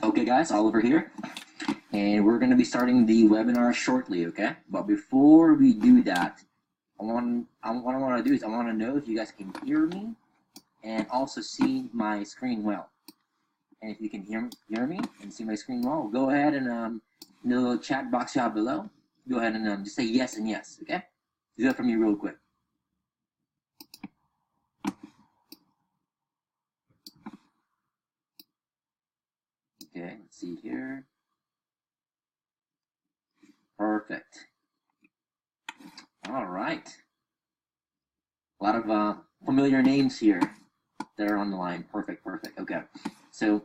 Okay guys, Oliver here, and we're going to be starting the webinar shortly, okay? But before we do that, what I want to do is I want to know if you guys can hear me and also see my screen well. And if you can hear me and see my screen well, go ahead and in the little chat box down below, go ahead and just say yes and yes, okay? Do that for me real quick. Okay, let's see here. Perfect. All right. A lot of familiar names here that are on the line. Perfect, perfect. Okay. So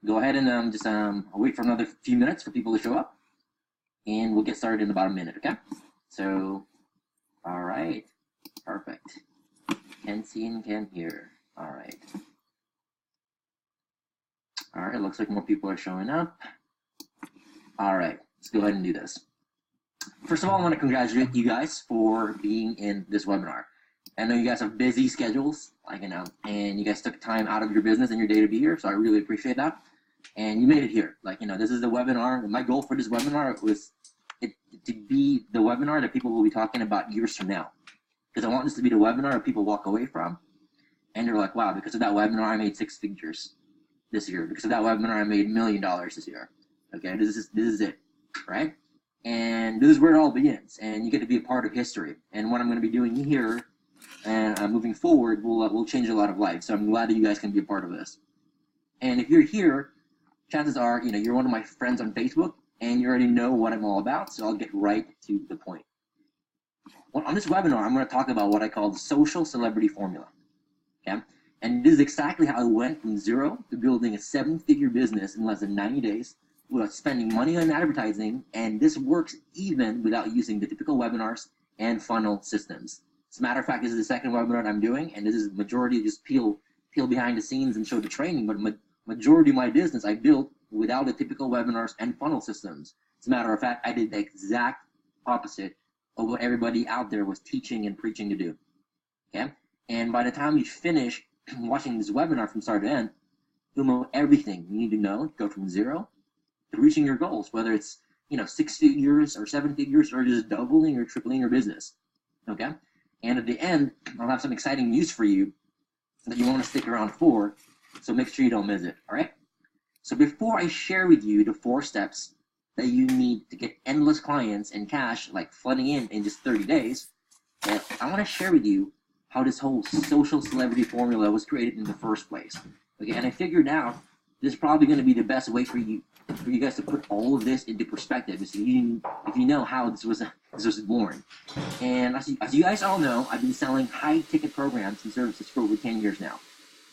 go ahead and just wait for another few minutes for people to show up, and we'll get started in about a minute, okay? So, all right. Perfect. Can see and can hear. All right. All right, looks like more people are showing up. All right, let's go ahead and do this. First of all, I want to congratulate you guys for being in this webinar. I know you guys have busy schedules, and you guys took time out of your business and your day to be here, so I really appreciate that. And you made it here. This is the webinar. My goal for this webinar was to be the webinar that people will be talking about years from now. Because I want this to be the webinar that people walk away from, and they're like, wow, because of that webinar, I made 6 figures this year. Because of that webinar, I made $1 million this year. Okay, this is it, right? And this is where it all begins. And you get to be a part of history. And what I'm going to be doing here and moving forward will change a lot of lives. So I'm glad that you guys can be a part of this. And if you're here, chances are, you're one of my friends on Facebook, and you already know what I'm all about. So I'll get right to the point. Well, on this webinar, I'm going to talk about what I call the social celebrity formula. Okay. And this is exactly how I went from zero to building a 7-figure business in less than 90 days without spending money on advertising, and this works even without using the typical webinars and funnel systems. As a matter of fact, this is the second webinar I'm doing, and this is majority just peel behind the scenes and show the training, but majority of my business I built without the typical webinars and funnel systems. As a matter of fact, I did the exact opposite of what everybody out there was teaching and preaching to do. Okay? And by the time you finish watching this webinar from start to end, you'll know everything you need to know to go from zero to reaching your goals, whether it's 6 figures or 7 figures or just doubling or tripling your business. Okay? And at the end, I'll have some exciting news for you that you want to stick around for, so make sure you don't miss it. All right? So before I share with you the 4 steps that you need to get endless clients and cash like flooding in just 30 days, I want to share with you how this whole social celebrity formula was created in the first place. Okay, and I figured out this is probably going to be the best way for you guys to put all of this into perspective, if you know how this was born. And as you guys all know, I've been selling high-ticket programs and services for over 10 years now.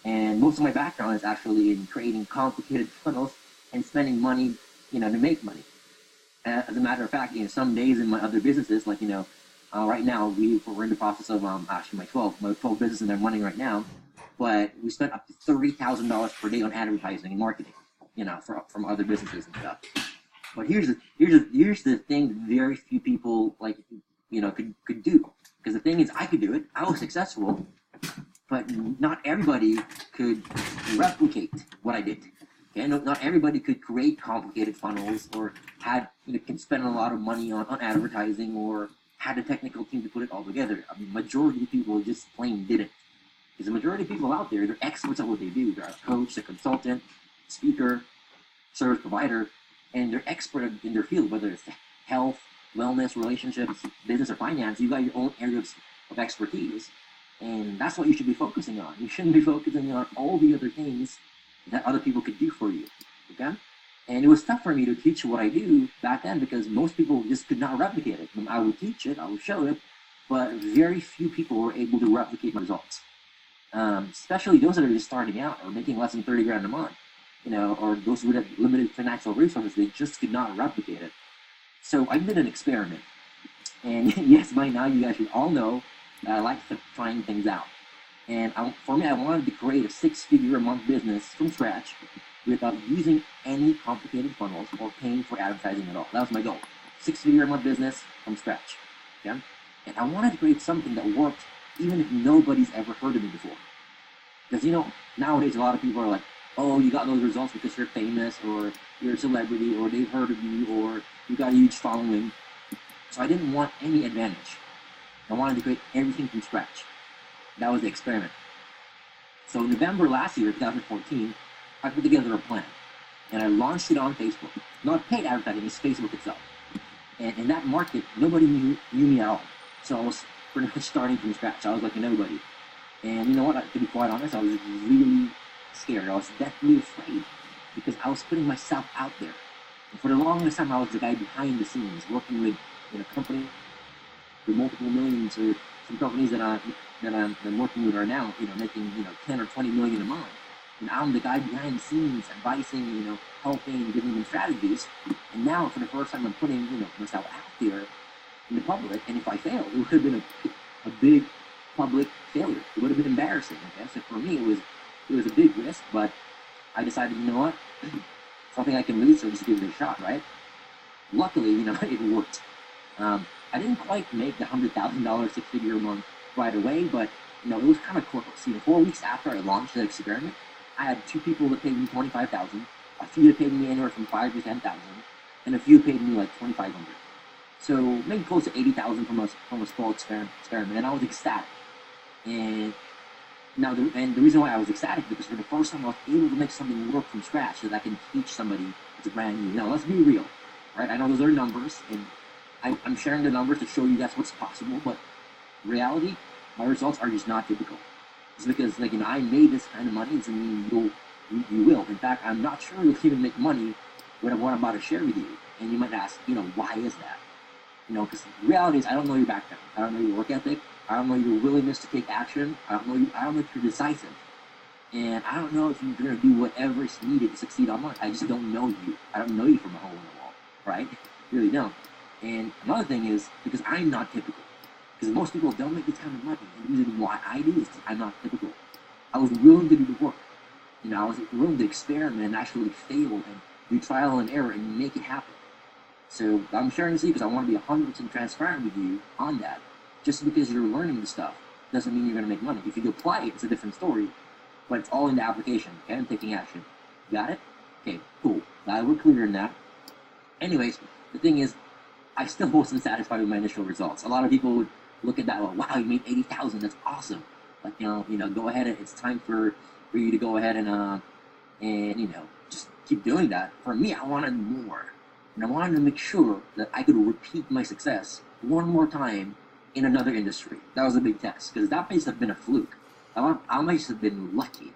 And most of my background is actually in creating complicated funnels and spending money, to make money. As a matter of fact, some days in my other businesses, right now we're in the process of actually my 12 businesses that I'm running right now, but we spent up to $30,000 per day on advertising and marketing, from other businesses and stuff. But here's the thing that very few people could do. Because the thing is, I could do it. I was successful, but not everybody could replicate what I did. Okay, not everybody could create complicated funnels or could spend a lot of money on advertising or had a technical team to put it all together. I mean, majority of people just plain didn't. Because the majority of people out there, they're experts at what they do. They're a coach, a consultant, speaker, service provider, and they're expert in their field, whether it's health, wellness, relationships, business, or finance. You got your own areas of expertise, and that's what you should be focusing on. You shouldn't be focusing on all the other things that other people could do for you. Okay? And it was tough for me to teach what I do back then because most people just could not replicate it. I would teach it, I would show it, but very few people were able to replicate my results. Especially those that are just starting out or making less than 30 grand a month, or those with limited financial resources, they just could not replicate it. So I did an experiment. And yes, by now you guys should all know that I like trying things out. And for me, I wanted to create a 6-figure a month business from scratch without using any complicated funnels or paying for advertising at all. That was my goal. 6-figure a month business from scratch. Okay? And I wanted to create something that worked even if nobody's ever heard of me before. Because, nowadays a lot of people are like, oh, you got those results because you're famous or you're a celebrity or they've heard of you or you got a huge following. So I didn't want any advantage. I wanted to create everything from scratch. That was the experiment. So in November last year, 2014, I put together a plan and I launched it on Facebook. Not paid advertising, it's Facebook itself. And in that market, nobody knew me at all. So I was pretty much starting from scratch. I was like a nobody. And you know what? To be quite honest, I was really scared. I was deathly afraid because I was putting myself out there. And for the longest time, I was the guy behind the scenes, working with a company with multiple millions, or some companies that I'm working with are now, making 10 or 20 million a month. And I'm the guy behind the scenes, advising, helping, giving them strategies. And now, for the first time, I'm putting myself out there in the public. And if I failed, it would have been a big public failure. It would have been embarrassing. Okay? So for me, it was a big risk, but I decided, you know what, something I can lose, so just give it a shot, right? Luckily, it worked. I didn't quite make the $100,000 six-figure a month right away, but it was kind of close. 4 weeks after I launched that experiment, I had 2 people that paid me $25,000, a few that paid me anywhere from $5,000 to $10,000, and a few paid me like $2,500. So maybe close to $80,000 from a small experiment, and I was ecstatic. And now, the reason why I was ecstatic because for the first time I was able to make something work from scratch that I can teach somebody that's brand new. Now, let's be real, right? I know those are numbers, and I'm sharing the numbers to show you that's what's possible, but reality, my results are just not typical. It's because, I made this kind of money, doesn't mean you will. In fact, I'm not sure you'll even make money with what I'm about to share with you. And you might ask, why is that? Because the reality is I don't know your background. I don't know your work ethic. I don't know your willingness to take action. I don't know if you're decisive. And I don't know if you're going to do whatever is needed to succeed online. I just don't know you. I don't know you from a hole in the wall, right? Really don't. And another thing is, because I'm not typical. Because most people don't make this kind of money. And the reason why I do is because I'm not typical. I was willing to do the work. I was willing to experiment and actually fail and do trial and error and make it happen. So I'm sharing this because I want to be 100% transparent with you on that. Just because you're learning the stuff doesn't mean you're going to make money. If you apply it, it's a different story. But it's all in the application, okay? And taking action. Got it? Okay, cool. Glad we're clear in that. Anyways, the thing is, I still wasn't satisfied with my initial results. A lot of people would look at that, well, wow, you made 80,000. That's awesome. Like, go ahead. It's time for you to go ahead and just keep doing that. For me, I wanted more. And I wanted to make sure that I could repeat my success one more time in another industry. That was a big test, because that might just have been a fluke. I might just have been lucky.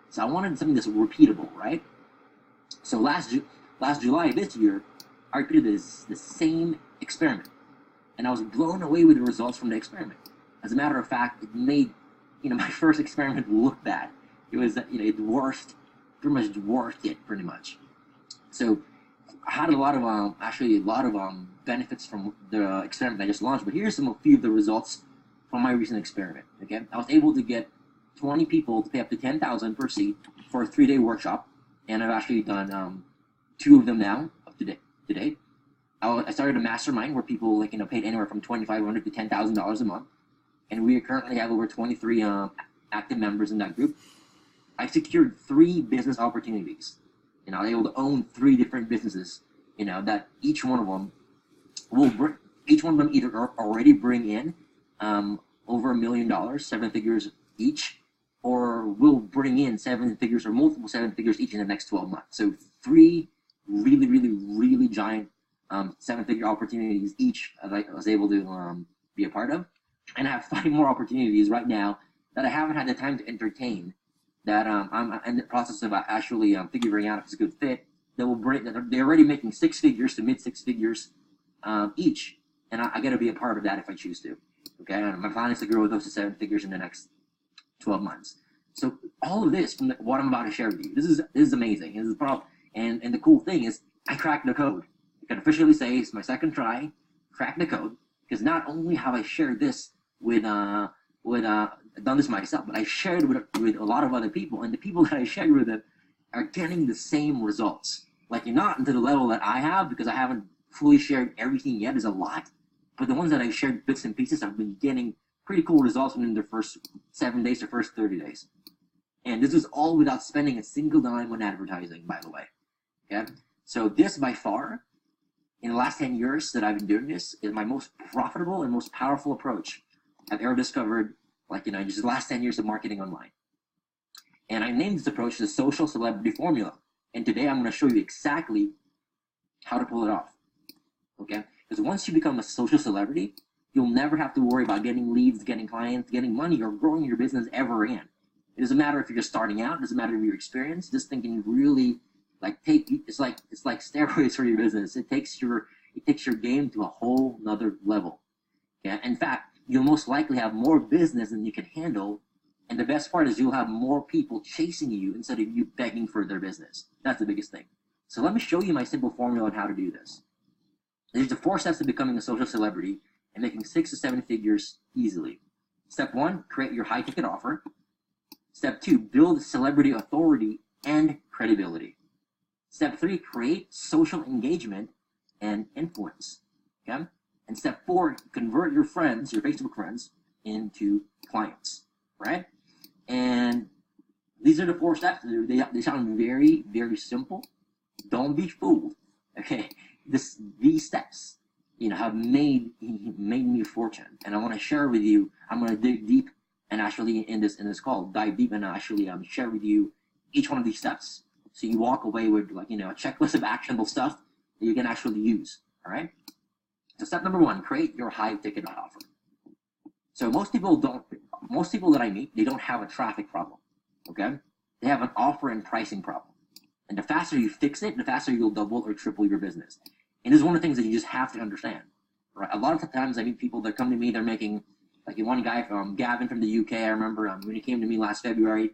So I wanted something that's repeatable, right? So last July this year, I repeated the same experiment. And I was blown away with the results from the experiment. As a matter of fact, it made my first experiment look bad. It was it pretty much dwarfed it pretty much. So I had a lot of benefits from the experiment I just launched, but here's a few of the results from my recent experiment. Okay, I was able to get 20 people to pay up to $10,000 per seat for a 3-day workshop, and I've actually done 2 of them now up to date. I started a mastermind where people paid anywhere from $2,500 to $10,000 a month, and we currently have over 23 active members in that group. I secured 3 business opportunities. I was able to own 3 different businesses, that each one of them either already bring in over $1 million, 7 figures each, or will bring in 7 figures or multiple 7 figures each in the next 12 months. So 3 really, really, really giant 7-figure opportunities each I was able to be a part of. And I have 5 more opportunities right now that I haven't had the time to entertain, that I'm in the process of actually figuring out if it's a good fit. That will bring. They're already making 6 figures to mid 6 figures each, and I got to be a part of that if I choose to. Okay, and my plan is to grow those to 7 figures in the next 12 months. So all of this from what I'm about to share with you, this is amazing. This is and the cool thing is I cracked the code. I can officially say it's my second try, cracked the code, because not only have I shared this with done this myself, but I shared with a lot of other people, and the people that I shared with it are getting the same results. Not to the level that I have, because I haven't fully shared everything yet. There's a lot, but the ones that I shared bits and pieces have been getting pretty cool results within their first 7 days or first 30 days. And this was all without spending a single dime on advertising, by the way. Okay. So this by far, in the last 10 years that I've been doing this, is my most profitable and most powerful approach I've ever discovered, just the last 10 years of marketing online. And I named this approach the social celebrity formula. And today I'm going to show you exactly how to pull it off. Okay? Because once you become a social celebrity, you'll never have to worry about getting leads, getting clients, getting money, or growing your business ever again. It doesn't matter if you're just starting out, it doesn't matter if you're experienced. This thing can really it's like steroids for your business. It takes your game to a whole nother level. Yeah. In fact, you'll most likely have more business than you can handle. And the best part is you'll have more people chasing you instead of you begging for their business. That's the biggest thing. So let me show you my simple formula on how to do this. There's the 4 steps to becoming a social celebrity and making 6 to 7 figures easily. Step 1, create your high ticket offer. Step 2, build celebrity authority and credibility. Step 3, create social engagement and influence. Okay? And step 4, convert your friends, your Facebook friends, into clients. Right? And these are the 4 steps. They sound very, very simple. Don't be fooled. Okay? These steps, have made me a fortune. And I want to share with you. I'm going to dig deep and actually in this call, dive deep and actually share with you each one of these steps. So you walk away with a checklist of actionable stuff that you can actually use. All right. So step number 1, create your high ticket offer. So most people that I meet, they don't have a traffic problem. Okay. They have an offer and pricing problem. And the faster you fix it, the faster you'll double or triple your business. And this is one of the things that you just have to understand. Right. A lot of times I meet people that come to me, they're making, one guy from Gavin from the UK, I remember when he came to me last February,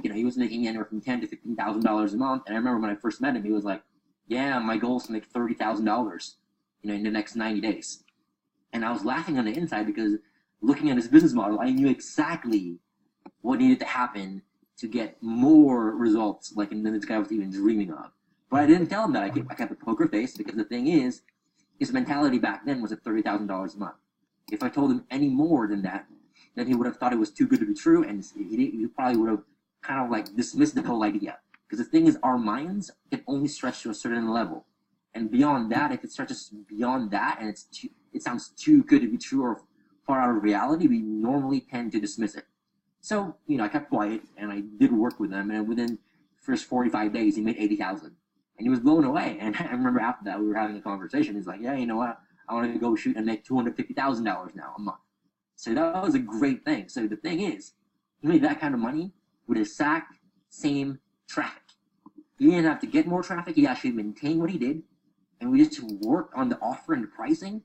he was making anywhere from $10,000 to $15,000 a month. And I remember when I first met him, he was like, yeah, my goal is to make $30,000, in the next 90 days. And I was laughing on the inside because looking at his business model, I knew exactly what needed to happen to get more results than this guy was even dreaming of. But I didn't tell him that. I kept a poker face because the thing is, his mentality back then was at $30,000 a month. If I told him any more than that, then he would have thought it was too good to be true, and he probably would have kind of dismissed the whole idea. Because the thing is, our minds can only stretch to a certain level, and beyond that, if it stretches beyond that, and it sounds too good to be true or far out of reality, we normally tend to dismiss it. So I kept quiet and I did work with him, and within the first 45 days, he made $80,000, and he was blown away. And I remember after that, we were having a conversation. He's like, "Yeah, you know what? I want to go shoot and make $250,000 now a month." So that was a great thing. So the thing is, he made that kind of money with the exact same traffic. He didn't have to get more traffic. He actually maintained what he did, and we just worked on the offer and the pricing,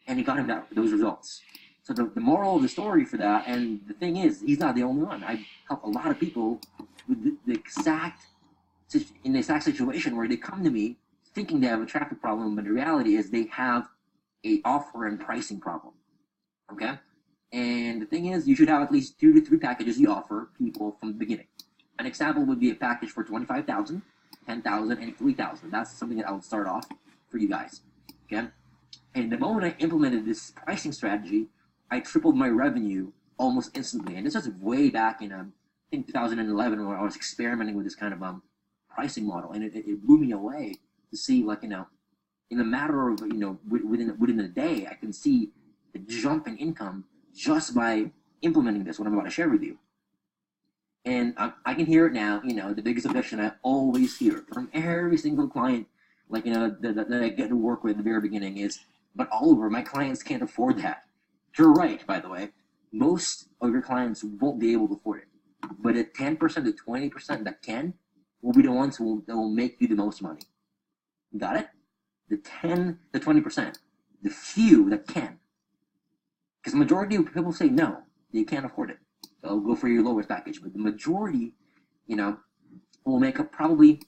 and he got him those results. So the moral of the story for that, and the thing is, he's not the only one. I help a lot of people with the exact situation where they come to me thinking they have a traffic problem, but the reality is they have a offer and pricing problem. Okay? And the thing is, you should have at least 2 to 3 packages you offer people from the beginning. An example would be a package for $25,000, $10,000, and $3,000. That's something that I would start off for you guys. Okay? And the moment I implemented this pricing strategy, I tripled my revenue almost instantly. And this was way back in, I think 2011, where I was experimenting with this kind of pricing model, and it blew me away to see, in a matter of within a day, I can see the jump in income just by implementing this, what I'm about to share with you. And I can hear it now. The biggest objection I always hear from every single client, that I get to work with at the very beginning is, "But Oliver, my clients can't afford that." You're right, by the way. Most of your clients won't be able to afford it, but the 10% to 20% that can will be the ones that will make you the most money. Got it? The 10 to 20%, the few that can. Because the majority of people say no, they can't afford it. They'll go for your lowest package. But the majority, will make up probably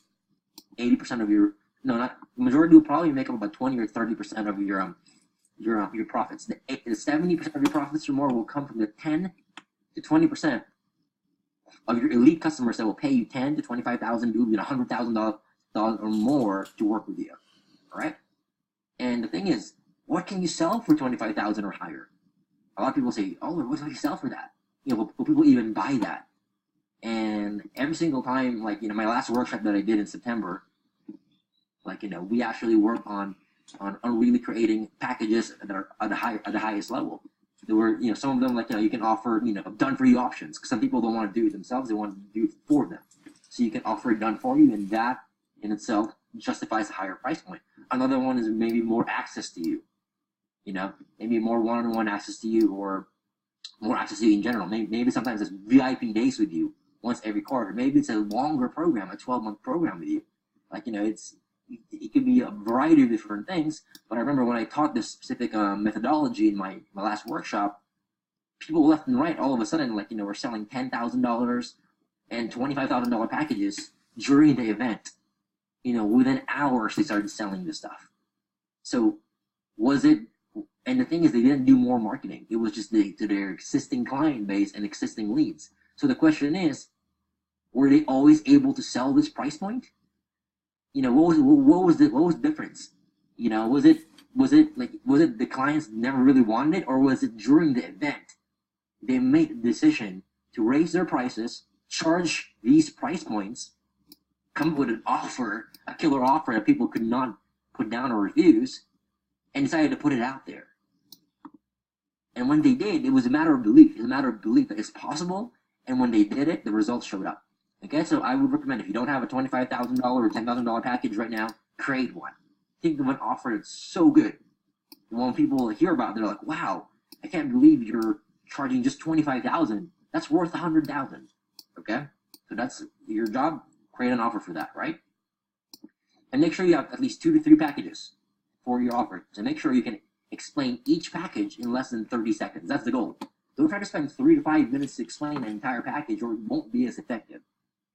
80% of your, no, not, the majority will probably make up about 20 or 30% of your profits. The 70% of your profits or more will come from the 10 to 20% of your elite customers that will pay you $10,000 to $25,000, even $100,000 or more to work with you. All right? And the thing is, what can you sell for $25,000 or higher? A lot of people say, "Oh, what do you sell for that? Will people even buy that?" And every single time, like, my last workshop that I did in September, like, we actually work on really creating packages that are at the highest level. There were, some of them, like, you can offer, done for you options, because some people don't want to do it themselves, they want to do it for them. So you can offer it done for you, and that in itself justifies a higher price point. Another one is maybe more access to you, maybe more one-on-one access to you, or more access to you in general. Maybe sometimes it's VIP days with you once every quarter. Maybe it's a longer program, a 12-month program with you. Like, it could be a variety of different things. But I remember when I taught this specific methodology in my last workshop, people left and right all of a sudden, like, we're selling $10,000 and $25,000 packages during the event. Within hours they started selling this stuff. So was it? And the thing is, they didn't do more marketing. It was just to their existing client base and existing leads. So the question is, were they always able to sell this price point? What was the difference? Was it the clients never really wanted it, or was it during the event they made the decision to raise their prices, charge these price points, come up with an offer, a killer offer that people could not put down or refuse, and decided to put it out there? And when they did, it was a matter of belief. It was a matter of belief that it's possible. And when they did it, the results showed up. Okay, so I would recommend, if you don't have a $25,000 or $10,000 package right now, create one. Think of an offer that's so good. And when people hear about it, they're like, wow, I can't believe you're charging just $25,000. That's worth $100,000. Okay, so that's your job. Create an offer for that, right? And make sure you have at least 2 to 3 packages for your offer. So make sure you can explain each package in less than 30 seconds. That's the goal. Don't try to spend 3 to 5 minutes to explain an entire package, or it won't be as effective.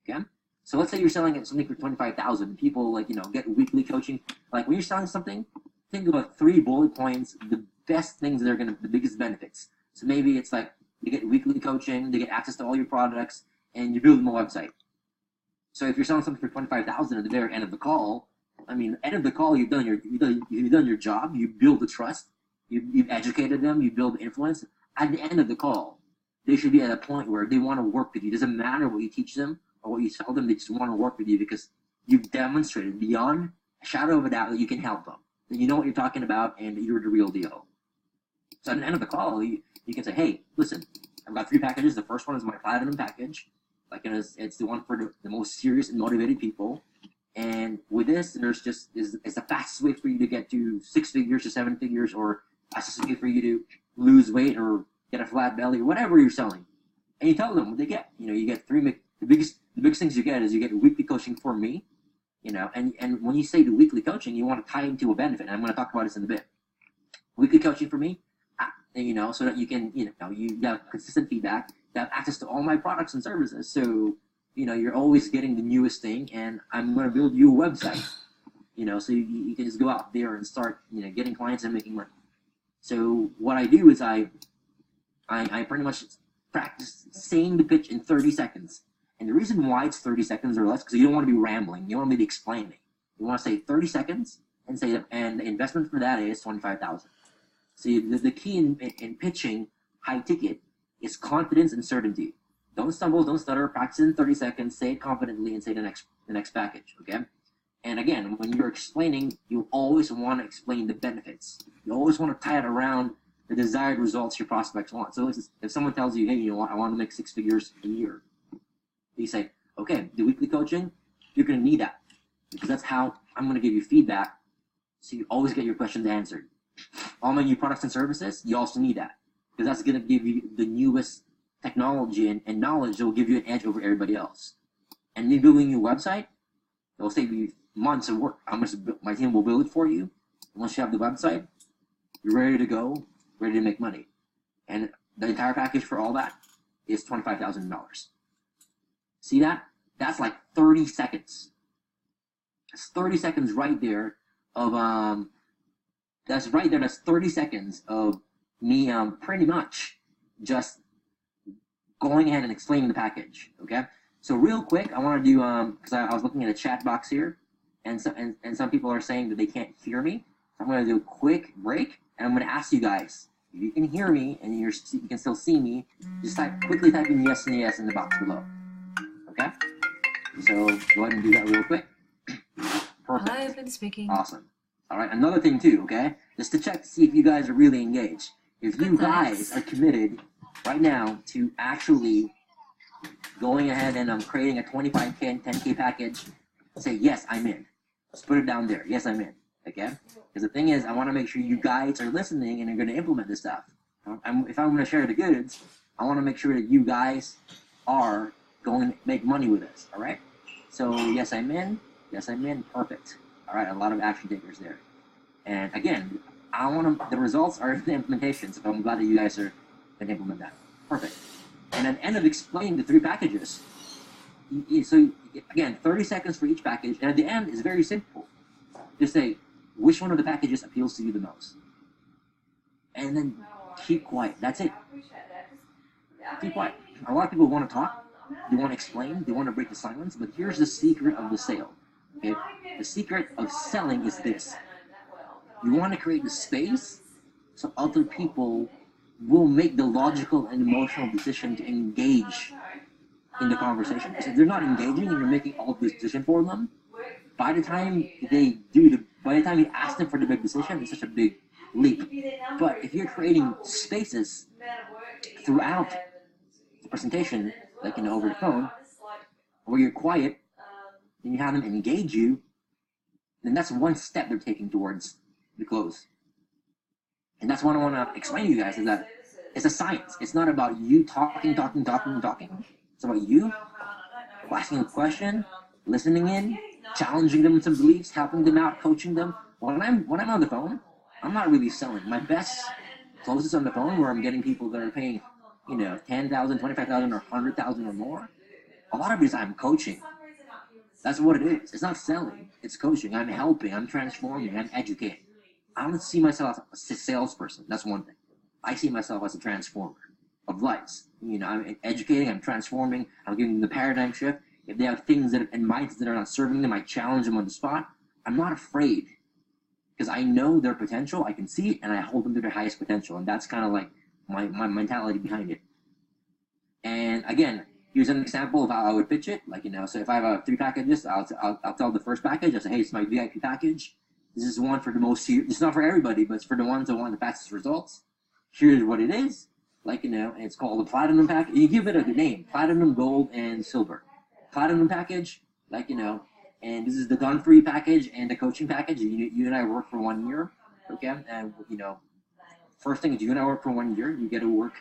Okay? So let's say you're selling something for $25,000. People, like, get weekly coaching. Like, when you're selling something, think about 3 bullet points, the best things that are the biggest benefits. So maybe it's like, you get weekly coaching, they get access to all your products, and you build them a website. So if you're selling something for $25,000 at the very end of the call, end of the call, you've done your job. You build the trust. You've educated them. You build influence. At the end of the call, they should be at a point where they want to work with you. It doesn't matter what you teach them or what you tell them. They just want to work with you because you've demonstrated beyond a shadow of a doubt that you can help them. That you know what you're talking about and you're the real deal. So at the end of the call, you can say, hey, listen, I've got 3 packages. The first one is my platinum package. Like, it's the one for the most serious and motivated people. And with this, it's the fastest way for you to get to 6 figures to 7 figures, or fastest way for you to lose weight or get a flat belly or whatever you're selling. And you tell them what they get. You get 3. The biggest things you get is you get weekly coaching for me. And when you say the weekly coaching, you want to tie into a benefit. And I'm going to talk about this in a bit. Weekly coaching for me, so that you can, you have consistent feedback. You have access to all my products and services. So, you're always getting the newest thing, and I'm going to build you a website, so you can just go out there and start, getting clients and making money. So what I do is I pretty much practice saying the pitch in 30 seconds. And the reason why it's 30 seconds or less, because you don't want to be rambling. You want to be explaining. You want to say 30 seconds and say that, and the investment for that is $25,000. So the key in pitching high ticket is confidence and certainty. Don't stumble, don't stutter, practice in 30 seconds, say it confidently, and say the next package, okay? And again, when you're explaining, you always want to explain the benefits. You always want to tie it around the desired results your prospects want. So if someone tells you, hey, I want to make 6 figures a year, you say, okay, the weekly coaching, you're going to need that, because that's how I'm going to give you feedback, so you always get your questions answered. All my new products and services, you also need that, because that's going to give you the newest technology and knowledge that will give you an edge over everybody else. And me building your website, it'll save you months of work. My team will build it for you. Once you have the website, you're ready to go, ready to make money. And the entire package for all that is $25,000. See that? That's like 30 seconds. That's 30 seconds right there of that's 30 seconds of me pretty much just going ahead and explaining the package. Okay, so real quick, I want to do because I was looking at a chat box here, and some people are saying that they can't hear me. So I'm going to do a quick break, and I'm going to ask you guys if you can hear me and you can still see me. Just quickly type in yes and yes in the box below. Okay? So go ahead and do that real quick. Perfect. I've been speaking. Awesome. All right, another thing too, okay? Just to check to see if you guys are really engaged. If you guys are committed right now to actually going ahead and creating a 25K and 10K package, say, yes, I'm in. Just put it down there. Yes, I'm in. Okay? Because the thing is, I want to make sure you guys are listening and are going to implement this stuff. If I'm going to share the goods, I want to make sure that you guys are going to make money with this. All right? So, yes, I'm in. Yes, I'm in. Perfect. All right, a lot of action takers there. And again, the results are the implementation, so I'm glad that you guys are going to implement that. Perfect. And at the end of explaining the 3 packages, so again, 30 seconds for each package, and at the end, it's very simple. Just say, which one of the packages appeals to you the most? And then keep quiet. That's it. Keep quiet. A lot of people want to talk, they want to explain, they want to break the silence, but here's the secret of the sale. Okay? The secret of selling is this. You want to create the space so other people will make the logical and emotional decision to engage in the conversation. Because if they're not engaging and you're making all the decision for them, by the time you ask them for the big decision, it's such a big leap. But if you're creating spaces throughout the presentation, like over the phone, where you're quiet and you have them engage you, then that's one step they're taking towards the close. And that's what I want to explain to you guys, is that it's a science. It's not about you talking. It's about you asking a question, listening in, challenging them with some beliefs, helping them out, coaching them. When I'm on the phone, I'm not really selling. My best closes on the phone, where I'm getting people that are paying, $10,000, $25,000, or $100,000 or more. A lot of it is I'm coaching. That's what it is. It's not selling. It's coaching. I'm helping. I'm transforming. I'm educating. I don't see myself as a salesperson. That's one thing. I see myself as a transformer of lives. I'm educating. I'm transforming. I'm giving them the paradigm shift. If they have things and minds that are not serving them, I challenge them on the spot. I'm not afraid, because I know their potential. I can see it, and I hold them to their highest potential. And that's kind of like my mentality behind it. And again, here's an example of how I would pitch it. So if I have 3 packages, I'll tell the first package. I'll say, hey, it's my VIP package. This is one for the most serious. It's not for everybody, but it's for the ones that want the fastest results. Here's what it is. And it's called the Platinum package. You give it a good name: Platinum, Gold, and Silver. Platinum package, and this is the gun-free package and the coaching package. You and I work for 1 year, okay? And first thing is, you and I work for 1 year. You get to work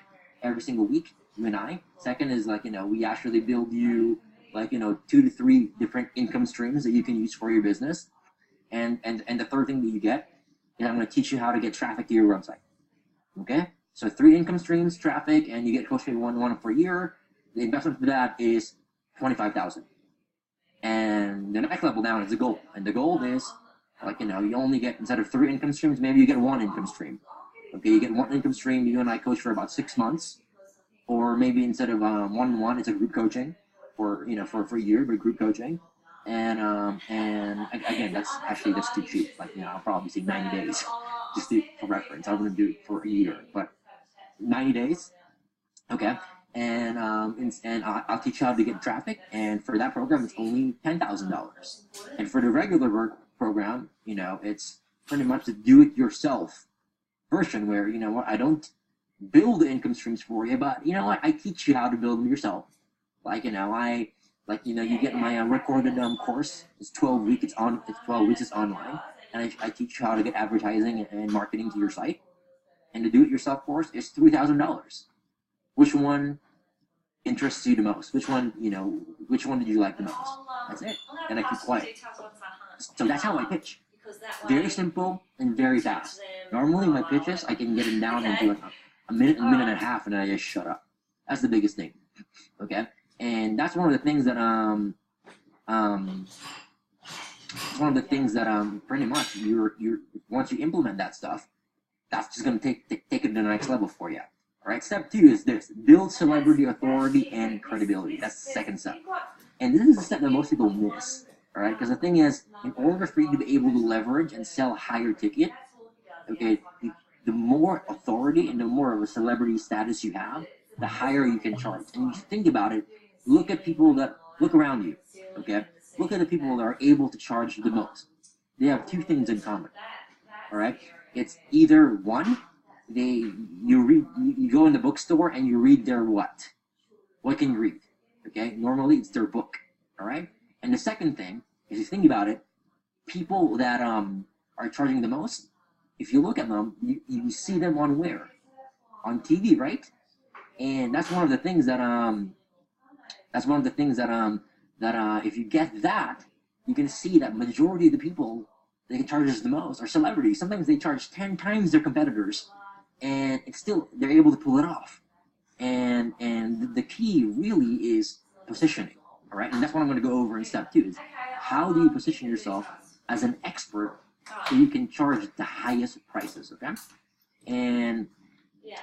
every single week, you and I. Second is we actually build you 2 to 3 different income streams that you can use for your business. And the third thing that you get is, I'm going to teach you how to get traffic to your website. Okay? So 3 income streams, traffic, and you get coached one for a year. The investment for that is $25,000. And the next level down is the gold. And the gold is, you only get, instead of 3 income streams, maybe you get 1 income stream. Okay, you get 1 income stream, you and I coach for about 6 months. Or maybe instead of one-on-one, it's a group coaching for a year, but group coaching. And again, that's too cheap. I'll probably say 90 days, just for reference. I wouldn't do it for a year, but 90 days, okay. And I'll teach you how to get traffic. And for that program, it's only $10,000. And for the regular work program, it's pretty much the do-it-yourself version, where I don't build the income streams for you, but I teach you how to build them yourself. You get my recorded course. It's 12 weeks. It's 12 weeks. It's online, and I teach you how to get advertising and marketing to your site. And the do-it-yourself course is $3,000. Which one interests you the most? Which one did you like the most? That's it. And I keep quiet. So that's how I pitch. Very simple and very fast. Normally my pitches, I can get them down into a minute and a half, and then I just shut up. That's the biggest thing. Okay? And that's one of the things that pretty much you're once you implement that stuff, that's just gonna take it to the next level for you. All right. Step 2 is this: build celebrity authority and credibility. That's the second step. And this is the step that most people miss. All right. Because the thing is, in order for you to be able to leverage and sell a higher ticket, okay, the more authority and the more of a celebrity status you have, the higher you can charge. And you think about it. Look at people that Look around you, okay? Look at the people that are able to charge the most. They have two things in common, all right? It's either one, you go in the bookstore and you read their what? What can you read? Okay, normally it's their book, all right? And the second thing, if you think about it, people that are charging the most, if you look at them, you see them on where? On TV, right? And that's one of the things that if you get that, you can see that majority of the people that can charge us the most are celebrities. Sometimes they charge 10 times their competitors, and it's still they're able to pull it off. And the key really is positioning, all right? And that's what I'm going to go over in step 2 is how do you position yourself as an expert so you can charge the highest prices, okay? And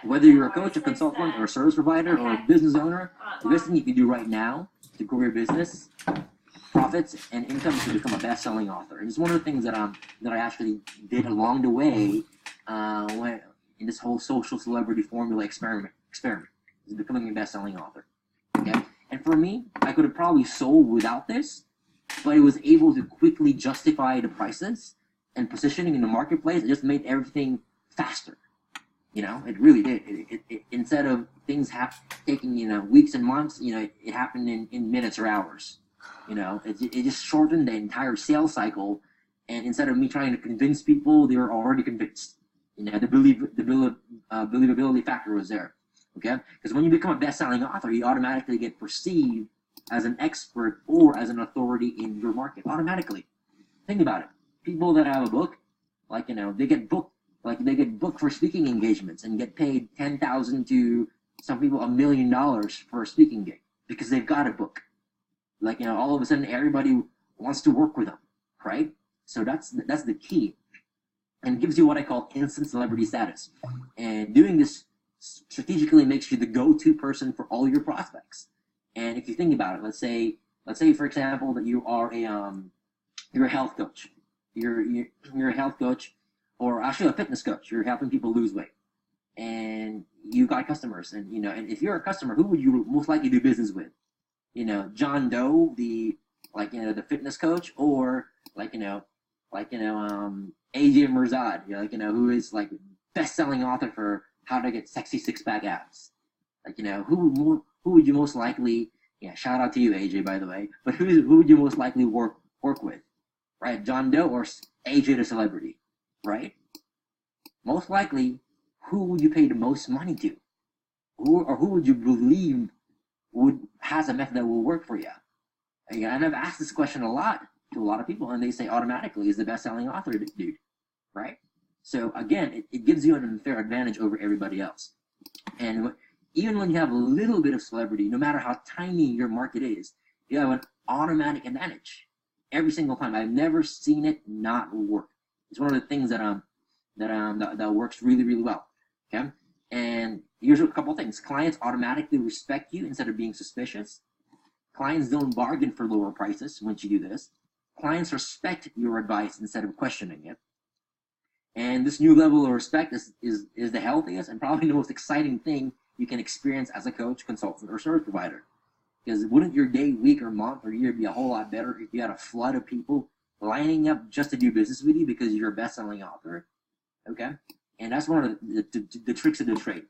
whether you're a coach, a consultant, or a service provider, or a business owner, the best thing you can do right now to grow your business, profits, and income is to become a best-selling author. And it's one of the things that I actually did along the way when in this whole social celebrity formula experiment is becoming a best-selling author. Okay, and for me, I could have probably sold without this, but I was able to quickly justify the prices and positioning in the marketplace. It just made everything faster. You know, it really did. It instead of things taking, you know, weeks and months, you know, it happened in minutes or hours. You know, it just shortened the entire sales cycle. And instead of me trying to convince people, they were already convinced. You know, the believability factor was there. Okay, because when you become a best-selling author, you automatically get perceived as an expert or as an authority in your market automatically. Think about it. People that have a book, like, you know, they get booked for speaking engagements and get paid $10,000 to some people $1 million for a speaking gig because they've got a book. Like, you know, all of a sudden everybody wants to work with them, right? So that's the key, and it gives you what I call instant celebrity status. And doing this strategically makes you the go-to person for all your prospects. And if you think about it, let's say for example that you are you're a health coach, you're a health coach, or actually a fitness coach. You're helping people lose weight, and you got customers. And you know, and if you're a customer, who would you most likely do business with? You know, John Doe, the fitness coach, or AJ Mirzad, who is like best-selling author for how to get sexy six-pack abs. Like, you know, who would you most likely? Yeah, shout out to you, AJ, by the way. But who would you most likely work with? Right, John Doe or AJ the celebrity? Right? Most likely, who would you pay the most money to? Who would you believe has a method that will work for you? And I've asked this question a lot to a lot of people, and they say automatically is the best-selling author dude, right? So again, it gives you an unfair advantage over everybody else. And even when you have a little bit of celebrity, no matter how tiny your market is, you have an automatic advantage every single time. I've never seen it not work. It's one of the things that works really, really well. Okay, and here's a couple things. Clients automatically respect you instead of being suspicious. Clients don't bargain for lower prices once you do this. Clients respect your advice instead of questioning it. And this new level of respect is the healthiest and probably the most exciting thing you can experience as a coach, consultant, or service provider. Because wouldn't your day, week, or month, or year be a whole lot better if you had a flood of people lining up just to do business with you because you're a best-selling author? Okay? And that's one of the tricks of the trade.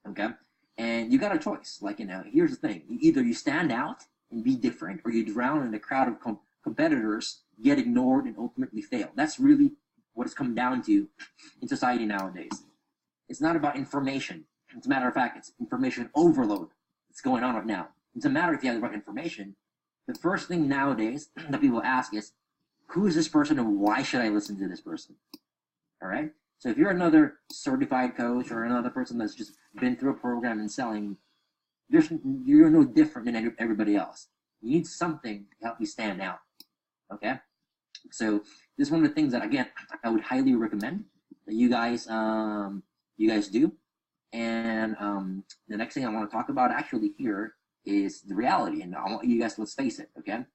Okay? And you got a choice. Like, you know, here's the thing. Either you stand out and be different, or you drown in a crowd of competitors, get ignored, and ultimately fail. That's really what it's come down to in society nowadays. It's not about information. As a matter of fact, it's information overload that's going on right now. It's a matter if you have the right information. The first thing nowadays that people ask is, who is this person and why should I listen to this person? All right? So if you're another certified coach or another person that's just been through a program and selling, you're no different than everybody else. You need something to help you stand out. Okay? So this is one of the things that, again, I would highly recommend that you guys do. And the next thing I want to talk about actually here is the reality. And I want you guys to, let's face it, okay?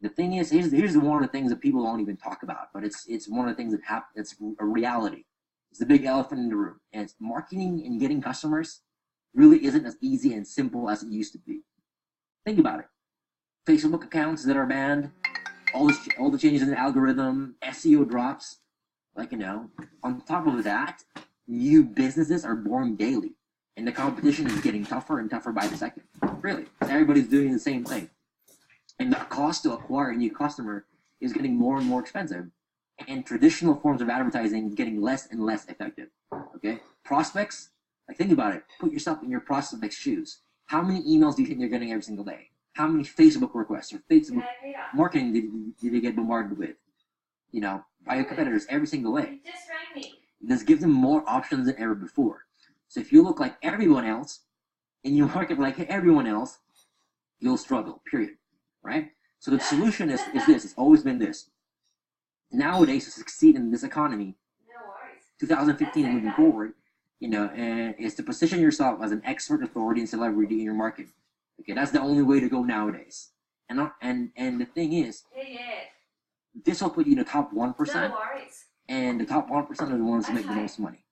The thing is, here's one of the things that people don't even talk about, but it's one of the things that it's a reality. It's the big elephant in the room. And it's marketing and getting customers really isn't as easy and simple as it used to be. Think about it. Facebook accounts that are banned, all the changes in the algorithm, SEO drops. Like, on top of that, new businesses are born daily, and the competition is getting tougher and tougher by the second. Really, everybody's doing the same thing, and the cost to acquire a new customer is getting more and more expensive, and traditional forms of advertising is getting less and less effective. Okay, prospects, like, think about it. Put yourself in your prospect's shoes. How many emails do you think they're getting every single day? How many Facebook requests or Facebook marketing did they get bombarded with? By your competitors every single day. Just rang me. This gives them more options than ever before. So if you look like everyone else and you market like everyone else, you'll struggle, period. Right? So the solution is this. It's always been this. Nowadays, to succeed in this economy, 2015 and moving forward, and is to position yourself as an expert, authority, and celebrity in your market. Okay, that's the only way to go nowadays. And the thing is, this will put you in the top 1%, and the top 1% are the ones who make the most money.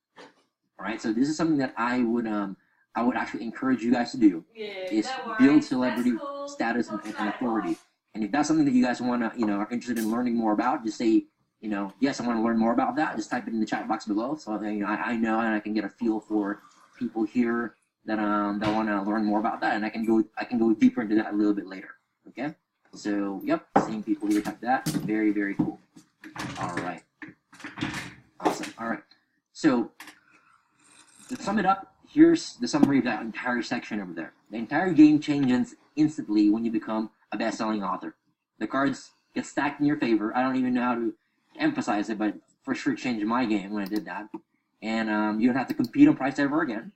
All right, so this is something that I would actually encourage you guys to do, is build celebrity status and authority. And if that's something that you guys want to, are interested in learning more about, just say, yes, I want to learn more about that. Just type it in the chat box below, so I know, and I can get a feel for people here that want to learn more about that, and I can go deeper into that a little bit later. Okay, so yep, seeing people here type that, very, very cool. All right, awesome. All right, so to sum it up, here's the summary of that entire section over there. The entire game changes instantly when you become a best-selling author. The cards get stacked in your favor. I don't even know how to emphasize it, but for sure changed my game when I did that. And you don't have to compete on price ever again.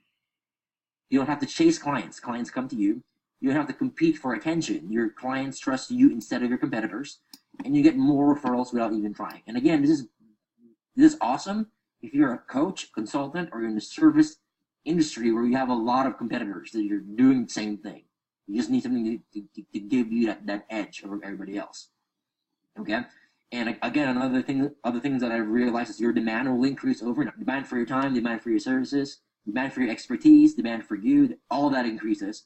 You don't have to chase clients. Clients come to you. You don't have to compete for attention. Your clients trust you instead of your competitors, and you get more referrals without even trying. And again, this is awesome if you're a coach, consultant, or you're in the service industry where you have a lot of competitors that you're doing the same thing. You just need something to give you that edge over everybody else. Okay? And again, other things that I've realized is your demand will increase demand for your time, demand for your services, demand for your expertise, demand for you, all that increases.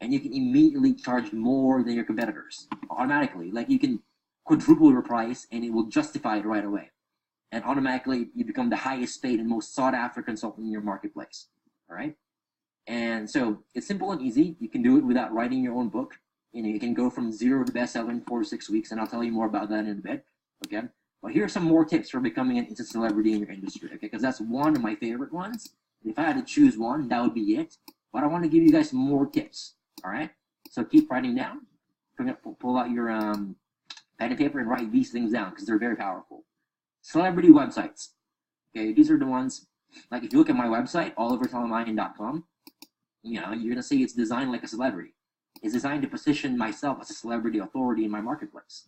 And you can immediately charge more than your competitors automatically. Like, you can quadruple your price and it will justify it right away. And automatically you become the highest paid and most sought after consultant in your marketplace. All right? And so it's simple and easy. You can do it without writing your own book. You can go from 0 to bestseller in 4 to 6 weeks, and I'll tell you more about that in a bit. Okay? But here are some more tips for becoming an instant celebrity in your industry. Okay? Because that's one of my favorite ones. If I had to choose one, that would be it. But I want to give you guys more tips. All right? So keep writing down. Pull out your pen and paper and write these things down because they're very powerful. Celebrity websites. Okay? These are the ones. Like, if you look at my website, olivertelemann.com, you're going to see it's designed like a celebrity. It's designed to position myself as a celebrity authority in my marketplace.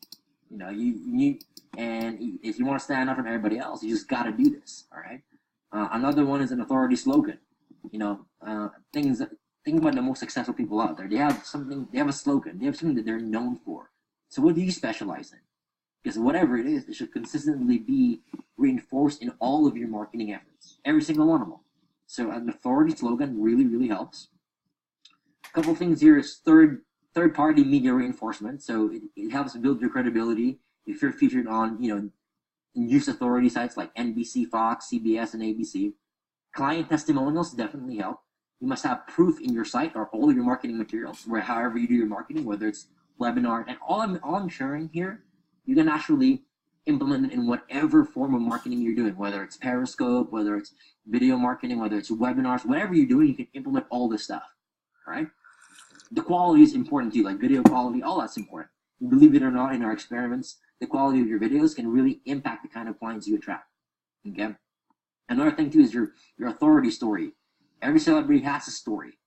And if you want to stand out from everybody else, you just got to do this. All right. Another one is an authority slogan. Think about the most successful people out there. They have a slogan. They have something that they're known for. So what do you specialize in? Because whatever it is, it should consistently be reinforced in all of your marketing efforts. Every single one of them. So an authority slogan really, really helps. A couple things here is third-party media reinforcement. So it helps build your credibility if you're featured on, news authority sites like NBC, Fox, CBS, and ABC. Client testimonials definitely help. You must have proof in your site or all of your marketing materials, where however you do your marketing, whether it's webinar, and all I'm sharing here, you can actually implement it in whatever form of marketing you're doing, whether it's Periscope, whether it's video marketing, whether it's webinars, whatever you're doing, you can implement all this stuff. All right? The quality is important too, like video quality, all that's important. Believe it or not, in our experiments, the quality of your videos can really impact the kind of clients you attract. Okay? Another thing too is your authority story. Every celebrity has a story,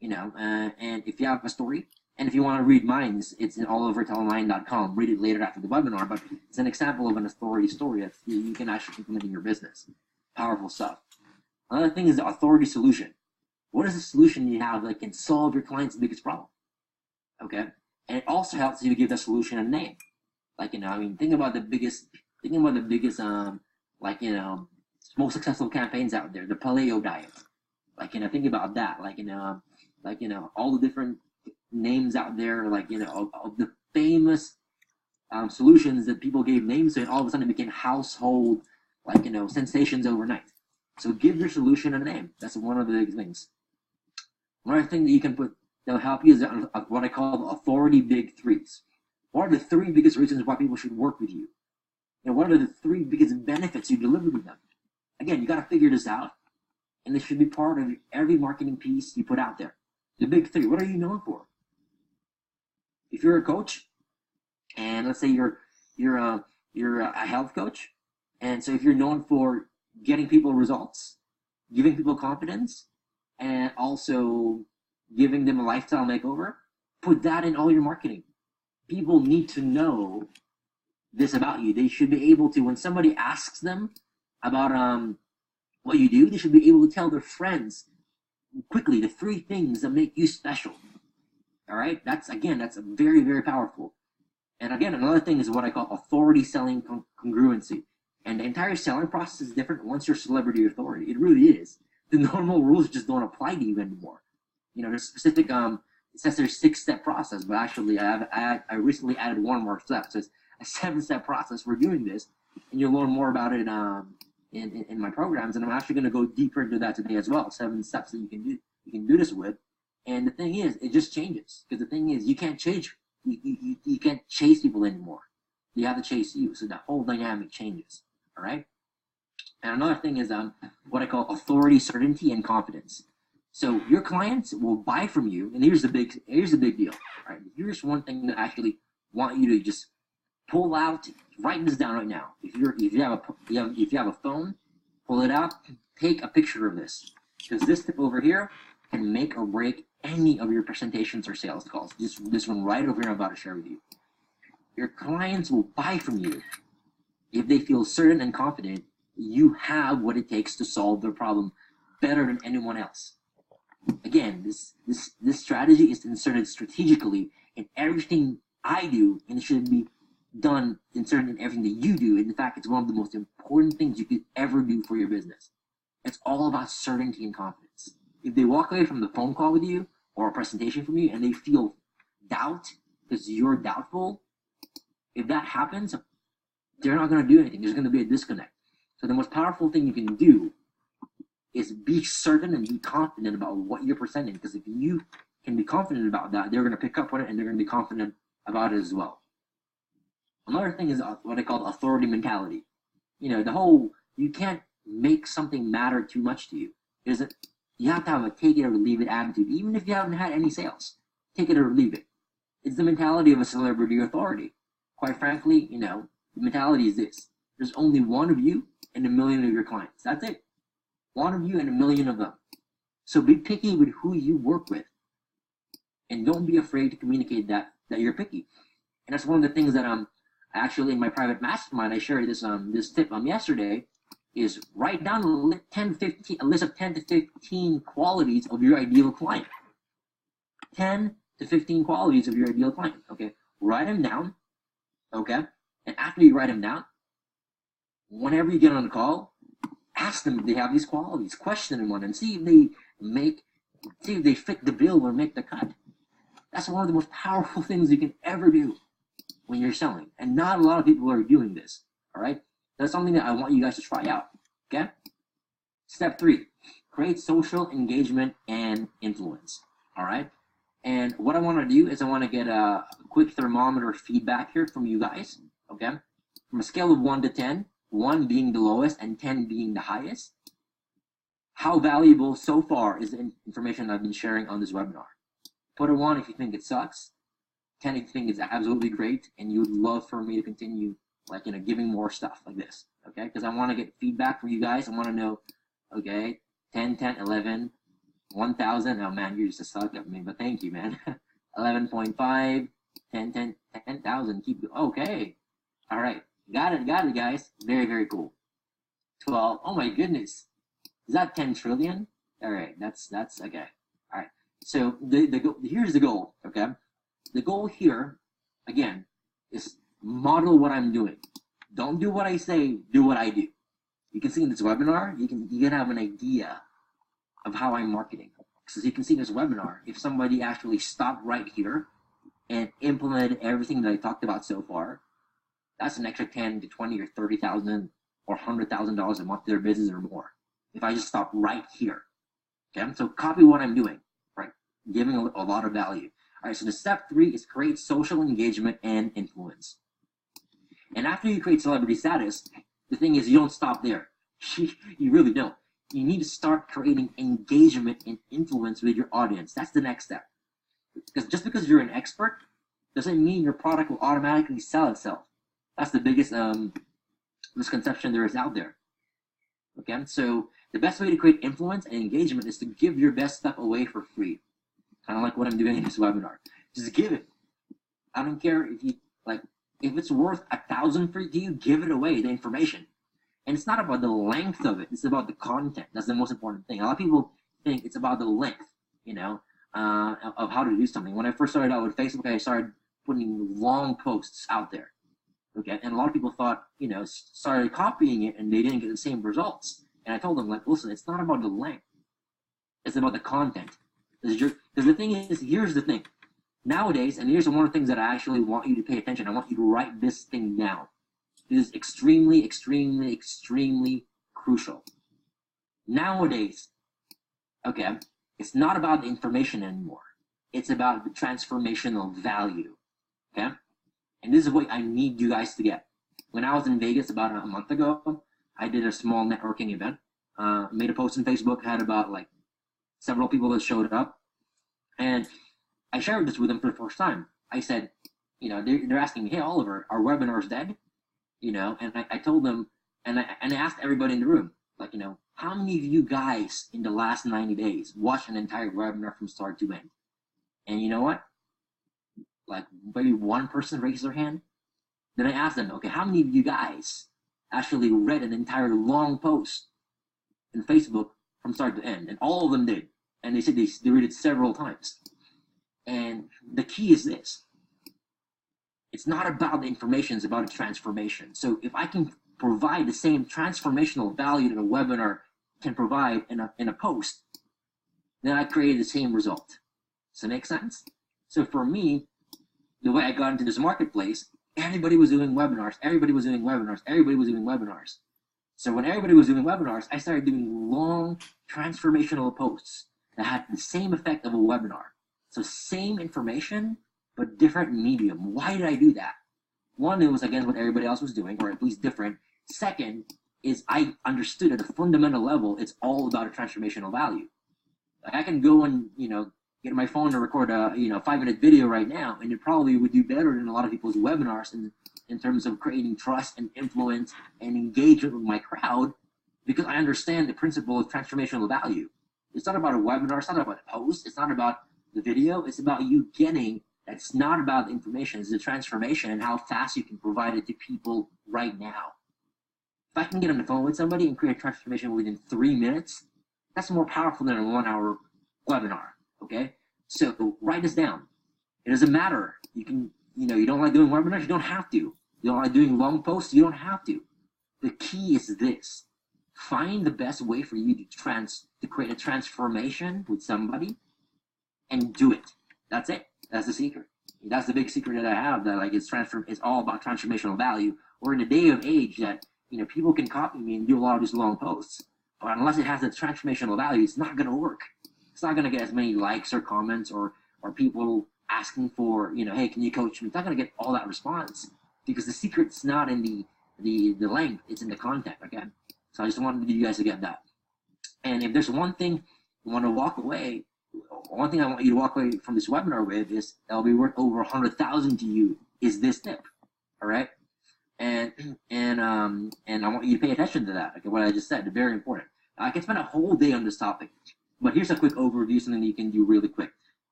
and if you have a story, and if you want to read mine, it's in olivertelemann.com. Read it later after the webinar, but it's an example of an authority story that you can actually implement in your business. Powerful stuff. Another thing is the authority solution. What is the solution you have that can solve your client's biggest problem? Okay? And it also helps you give that solution a name. Like, think about the biggest, most successful campaigns out there, the paleo diet. Like, think about that. All the different names out there, of the famous solutions that people gave names to, and all of a sudden it became household, like, sensations overnight. So give your solution a name. That's one of the big things. Another thing that you can put that'll help you is what I call the authority big threes. What are the three biggest reasons why people should work with you? And what are the three biggest benefits you deliver to them? Again, you got to figure this out, and this should be part of every marketing piece you put out there. The big three. What are you known for? If you're a coach, and let's say you're a health coach, and so if you're known for getting people results, giving people confidence, and also giving them a lifestyle makeover, put that in all your marketing. People need to know this about you. They should be able to, when somebody asks them about what you do, they should be able to tell their friends quickly the three things that make you special. All right, that's very, very powerful. And again, another thing is what I call authority selling congruency. And the entire selling process is different once you're celebrity authority. It really is. The normal rules just don't apply to you anymore. There's specific, it says there's 6-step process, but actually I recently added one more step. So it's a 7-step process for doing this, and you'll learn more about it in my programs. And I'm actually going to go deeper into that today as well. 7 steps that you can do this with. And the thing is, it just changes, because the thing is, you can't change. You can't chase people anymore. You have to chase you. So the whole dynamic changes. All right. And another thing is what I call authority, certainty, and confidence. So your clients will buy from you, and here's the big deal. All right. Here's one thing that I actually want you to just pull out. Write this down right now. If you have a phone, pull it out. Take a picture of this, because this tip over here can make or break any of your presentations or sales calls. This one right over here I'm about to share with you. Your clients will buy from you if they feel certain and confident you have what it takes to solve their problem better than anyone else. Again, this strategy is inserted strategically in everything I do, and it should be done inserted in everything that you do. And in fact, it's one of the most important things you could ever do for your business. It's all about certainty and confidence. If they walk away from the phone call with you or a presentation from you and they feel doubt because you're doubtful, if that happens, they're not going to do anything. There's going to be a disconnect. So the most powerful thing you can do is be certain and be confident about what you're presenting. Because if you can be confident about that, they're going to pick up on it and they're going to be confident about it as well. Another thing is what I call authority mentality. You can't make something matter too much to you. You have to have a take it or leave it attitude, even if you haven't had any sales. Take it or leave it. It's the mentality of a celebrity authority. Quite frankly, the mentality is this. There's only one of you and a million of your clients. That's it. One of you and a million of them. So be picky with who you work with. And don't be afraid to communicate that you're picky. And that's one of the things that actually in my private mastermind, I shared this tip yesterday, is write down a list of 10 to 15 qualities of your ideal client. 10 to 15 qualities of your ideal client. Okay. Write them down. Okay. And after you write them down, whenever you get on a call, ask them if they have these qualities. Question them on and see if they fit the bill or make the cut. That's one of the most powerful things you can ever do when you're selling. And not a lot of people are doing this. All right. That's something that I want you guys to try out. Okay. Step 3, create social engagement and influence. All right. And what I want to do is I want to get a quick thermometer feedback here from you guys. Okay. From a scale of 1 to 10, 1 being the lowest and 10 being the highest. How valuable so far is the information I've been sharing on this webinar? Put a 1 if you think it sucks. 10 if you think it's absolutely great and you would love for me to continue giving more stuff like this, okay? Because I want to get feedback from you guys. I want to know, okay, 10, 10, 11, 1,000. Oh, man, you're just a suck at me, but thank you, man. 11.5, 10, 10, 10,000. Keep it. Okay. All right. Got it, guys. Very, very cool. 12. Oh, my goodness. Is that 10 trillion? All right. That's okay. All right. So here's the goal, okay? The goal here, again, is model what I'm doing. Don't do what I say, do what I do. You can see in this webinar, you can have an idea of how I'm marketing. So you can see in this webinar, if somebody actually stopped right here and implemented everything that I talked about so far, that's an extra 10 to 20 or 30,000 or $100,000 a month to their business or more. If I just stop right here, okay? So copy what I'm doing, right? Giving a lot of value. All right, so the step 3 is create social engagement and influence. And after you create celebrity status, the thing is you don't stop there. You really don't. You need to start creating engagement and influence with your audience. That's the next step. Because just because you're an expert doesn't mean your product will automatically sell itself. That's the biggest misconception there is out there. Okay, so the best way to create influence and engagement is to give your best stuff away for free. Kind of like what I'm doing in this webinar. Just give it. I don't care if you like. If it's worth 1,000 for you, give it away. The information, and it's not about the length of it. It's about the content. That's the most important thing. A lot of people think it's about the length, of how to do something. When I first started out with Facebook, I started putting long posts out there. Okay, and a lot of people thought, started copying it, and they didn't get the same results. And I told them, like, listen, it's not about the length. It's about the content. Because the thing is, here's the thing. Nowadays, and here's one of the things that I actually want you to pay attention. I want you to write this thing down. It is extremely, extremely, extremely crucial. Nowadays, okay, it's not about the information anymore. It's about the transformational value. Okay? And this is what I need you guys to get. When I was in Vegas about a month ago, I did a small networking event. Made a post on Facebook, had about like several people that showed up. And I shared this with them for the first time. I said, they're asking me, hey, Oliver, are webinars dead? And I told them, and I asked everybody in the room, like, how many of you guys in the last 90 days watched an entire webinar from start to end? And you know what? Like maybe one person raised their hand. Then I asked them, okay, how many of you guys actually read an entire long post in Facebook from start to end? And all of them did. And they said they read it several times. And the key is this. It's not about the information, it's about a transformation. So if I can provide the same transformational value that a webinar can provide in a post, then I create the same result. Does that make sense? So for me, the way I got into this marketplace, everybody was doing webinars, everybody was doing webinars, everybody was doing webinars. So when everybody was doing webinars, I started doing long transformational posts that had the same effect of a webinar. So same information, but different medium. Why did I do that? One, it was against what everybody else was doing, or at least different. Second is I understood at a fundamental level, it's all about a transformational value. Like I can go and, get my phone to record a 5-minute video right now, and it probably would do better than a lot of people's webinars in terms of creating trust and influence and engagement with my crowd, because I understand the principle of transformational value. It's not about a webinar, it's not about a post, it's not about the video, it's about you getting, that's not about the information, it's the transformation and how fast you can provide it to people right now. If I can get on the phone with somebody and create a transformation within 3 minutes, that's more powerful than a 1-hour webinar. Okay, so write this down. It doesn't matter. You can, you don't like doing webinars, you don't have to. You don't like doing long posts, you don't have to. The key is this: find the best way for you to create a transformation with somebody, and do it. That's it. That's the secret. That's the big secret that I have. That like it's all about transformational value. We're in a day of age that people can copy me and do a lot of these long posts, but unless it has a transformational value, it's not going to work. It's not going to get as many likes or comments or people asking for, hey, can you coach me? It's not going to get all that response, because the secret's not in the length, it's in the content, again. So I just wanted you guys to get that. And if there's one thing you want to walk away, one thing I want you to walk away from this webinar with is that'll be worth over 100,000 to you, is this tip, all right? And I want you to pay attention to that, okay, what I just said, very important. I can spend a whole day on this topic, but here's a quick overview, something that you can do really quick.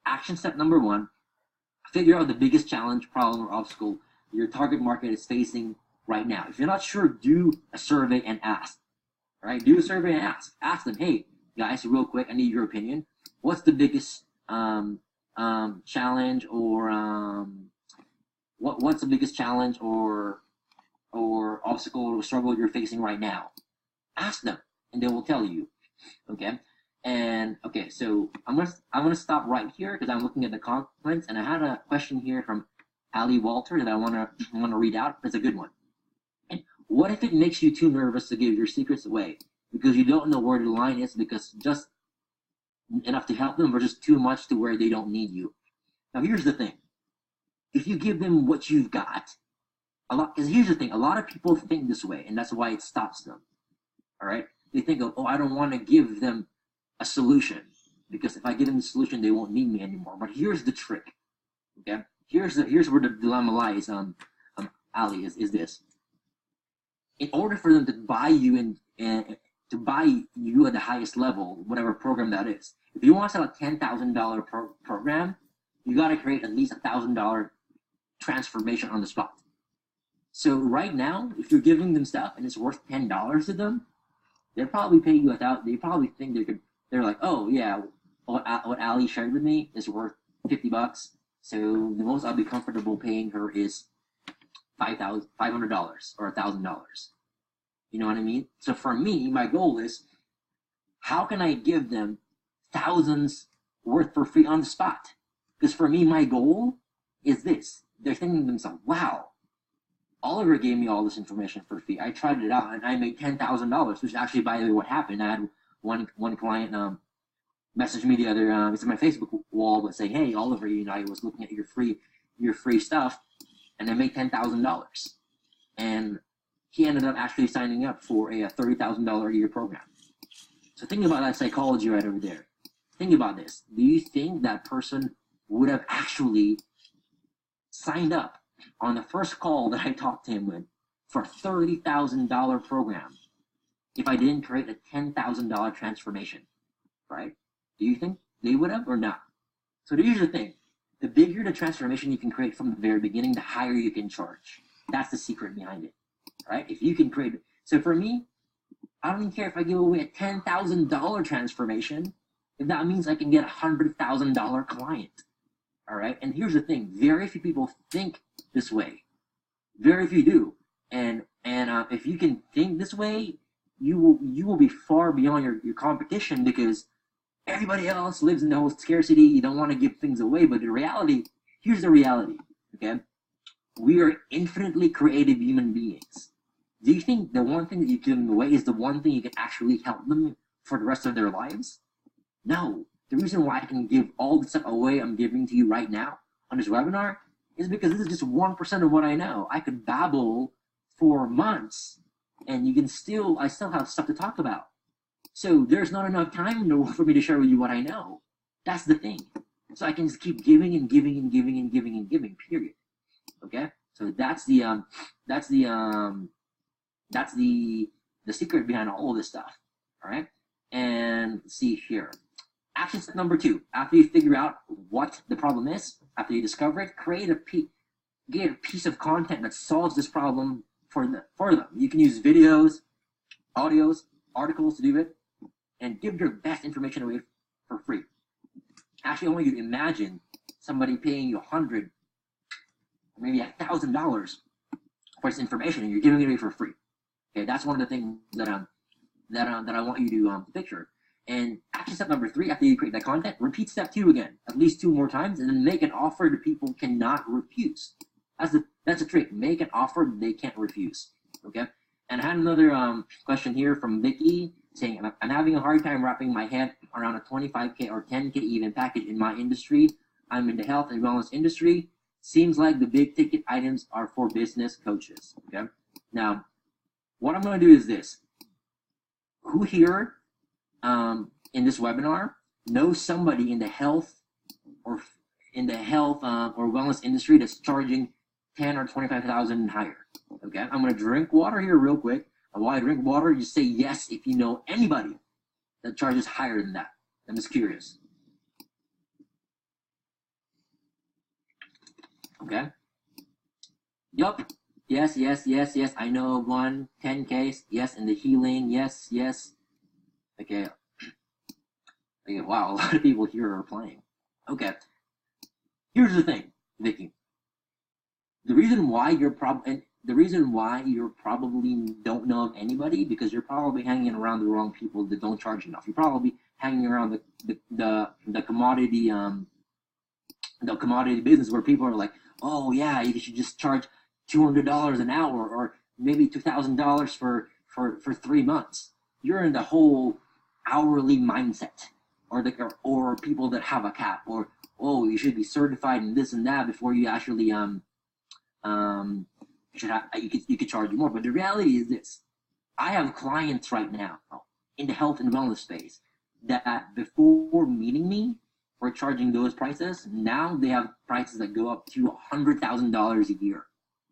Action step number 1, figure out the biggest challenge, problem, or obstacle your target market is facing right now. If you're not sure, do a survey and ask. All right, do a survey and ask. Ask them, hey, guys, real quick, I need your opinion. What's the biggest challenge, or what's the biggest challenge or obstacle or struggle you're facing right now? Ask them, and they will tell you. Okay. And okay, so I'm gonna stop right here because I'm looking at the comments, and I had a question here from Ali Walter that I wanna read out. It's a good one. And what if it makes you too nervous to give your secrets away because you don't know where the line is, because just enough to help them versus too much to where they don't need you? Now here's the thing: if you give them what you've got, because here's the thing, a lot of people think this way, and that's why it stops them. All right, they think of, oh, I don't want to give them a solution because if I give them the solution, they won't need me anymore. But here's the trick. Okay, here's where the dilemma lies. Ali, is this: in order for them to buy you and to buy you at the highest level, whatever program that is, if you want to sell a $10,000 program, you got to create at least $1,000 transformation on the spot. So right now, if you're giving them stuff and it's worth $10 to them, they'll probably pay you without. They probably think they're like, oh yeah, what Ali shared with me is worth $50. So the most I'll be comfortable paying her is $500 or $1,000. You know what I mean? So for me, my goal is, how can I give them thousands worth for free on the spot? Because for me, my goal is this. They're thinking to themselves, wow, Oliver gave me all this information for free. I tried it out and I made $10,000, which actually, by the way, what happened. I had one client message me the other, it's in my Facebook wall, but say, hey, Oliver, I was looking at your free stuff, and I made $10,000. And he ended up actually signing up for a $30,000 a year program. So think about that psychology right over there. Think about this. Do you think that person would have actually signed up on the first call that I talked to him with for a $30,000 program if I didn't create a $10,000 transformation, right? Do you think they would have or not? So here's the thing. The bigger the transformation you can create from the very beginning, the higher you can charge. That's the secret behind it, right? If you can create, so for me, I don't even care if I give away a $10,000 transformation, if that means I can get a $100,000 client, all right? And here's the thing, very few people think this way. Very few do. And if you can think this way, you will be far beyond your competition, because everybody else lives in the whole scarcity. You don't want to give things away, but the reality, here's the reality, okay? We are infinitely creative human beings. Do you think the one thing that you give them away is the one thing you can actually help them for the rest of their lives? No. The reason why I can give all the stuff away I'm giving to you right now on this webinar is because this is just 1% of what I know. I could babble for months, and I still have stuff to talk about. So there's not enough time for me to share with you what I know. That's the thing. So I can just keep giving and giving and giving and giving and giving. Period. Okay. So that's the secret behind all of this stuff. All right. And let's see here. Action step number 2. After you figure out what the problem is, after you discover it, create a piece of content that solves this problem for them. You can use videos, audios, articles to do it, and give your best information away for free. Actually, I want you to imagine somebody paying you $100, maybe $1,000 for this information, and you're giving it away for free. Okay, that's one of the things that I want you to picture. And action step number 3, after you create that content, repeat step 2 again, at least 2 more times, and then make an offer that people cannot refuse. That's the trick. Make an offer they can't refuse. Okay. And I had another question here from Vicky saying, I'm having a hard time wrapping my head around a 25K or 10K even package in my industry. I'm in the health and wellness industry. Seems like the big ticket items are for business coaches. Okay. Now, what I'm going to do is this. Who here in this webinar knows somebody in the health or wellness industry that's charging 10 or 25,000 and higher? Okay, I'm gonna drink water here real quick. And while I drink water, you say yes if you know anybody that charges higher than that. I'm just curious. Okay. Yup. Yes. I know of one. 10K. Yes, in the healing. Yes. Okay. Wow, a lot of people here are playing. Okay. Here's the thing, Vicky. The reason why you probably don't know of anybody, because you're probably hanging around the wrong people that don't charge enough. You probably hanging around the commodity business where people are like, oh yeah, you should just charge $200 an hour or maybe $2,000 for 3 months. You're in the whole hourly mindset, or people that have a cap, or oh, you should be certified in this and that before you actually you could charge more. But the reality is this: I have clients right now in the health and wellness space that before meeting me were charging those prices. Now they have prices that go up to $100,000 a year.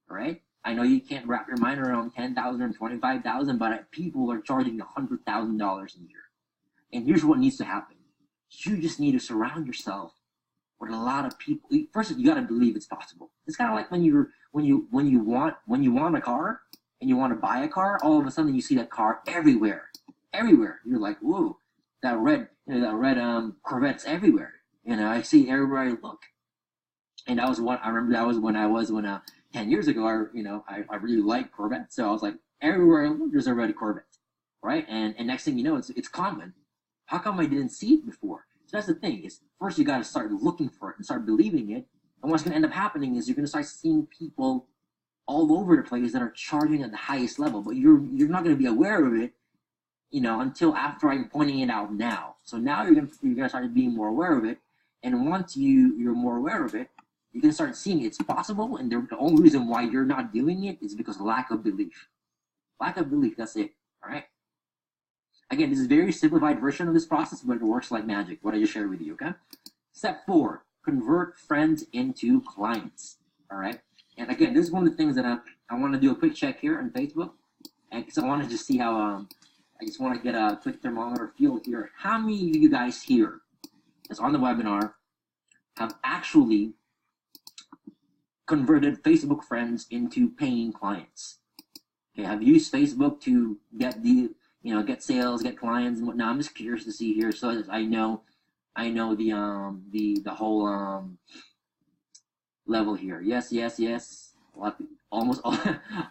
All right. I know you can't wrap your mind around 10,000 or 25,000, but people are charging $100,000 a year. And here's what needs to happen: you just need to surround yourself with a lot of people. First, you got to believe it's possible. It's kind of like when you want a car and you want to buy a car. All of a sudden, you see that car everywhere. You're like, whoa, that red Corvette's everywhere. I see it everywhere I look. And I remember that was when 10 years ago, I really liked Corvette. So I was like, everywhere I look, there's a red Corvette, right? And next thing you know, it's common. How come I didn't see it before? So that's the thing: is first you got to start looking for it and start believing it. And what's going to end up happening is you're going to start seeing people all over the place that are charging at the highest level, but you're not going to be aware of it, until after I'm pointing it out now. So now you're gonna start being more aware of it, and once you're more aware of it, you can start seeing it's possible. And the only reason why you're not doing it is because lack of belief. Lack of belief. That's it. All right. Again, this is a very simplified version of this process, but it works like magic, what I just shared with you, okay? Step 4, convert friends into clients, all right? And again, this is one of the things that I want to do a quick check here on Facebook, because I want to just see how, I just want to get a quick thermometer feel here. How many of you guys here that's on the webinar have actually converted Facebook friends into paying clients? Okay, have used Facebook to get get sales, get clients, and whatnot. I'm just curious to see here, so I know the whole level here. Yes. A lot of, almost all.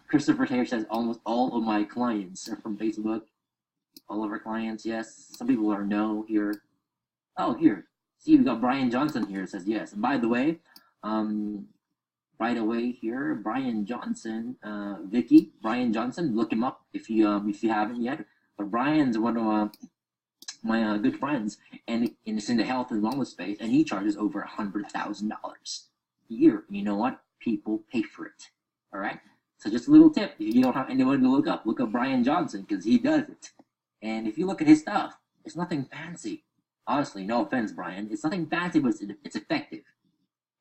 Christopher Taylor says almost all of my clients are from Facebook. All of our clients, yes. Some people are no here. Oh, here. See, we got Brian Johnson here. Says yes. And by the way, here, Brian Johnson, Vicky, Brian Johnson. Look him up if you haven't yet. But Brian's one of my good friends, and it's in the health and wellness space, and he charges over $100,000 a year. You know what? People pay for it. All right. So just a little tip: if you don't have anyone to look up Brian Johnson, because he does it. And if you look at his stuff, it's nothing fancy. Honestly, no offense, Brian. It's nothing fancy, but it's effective.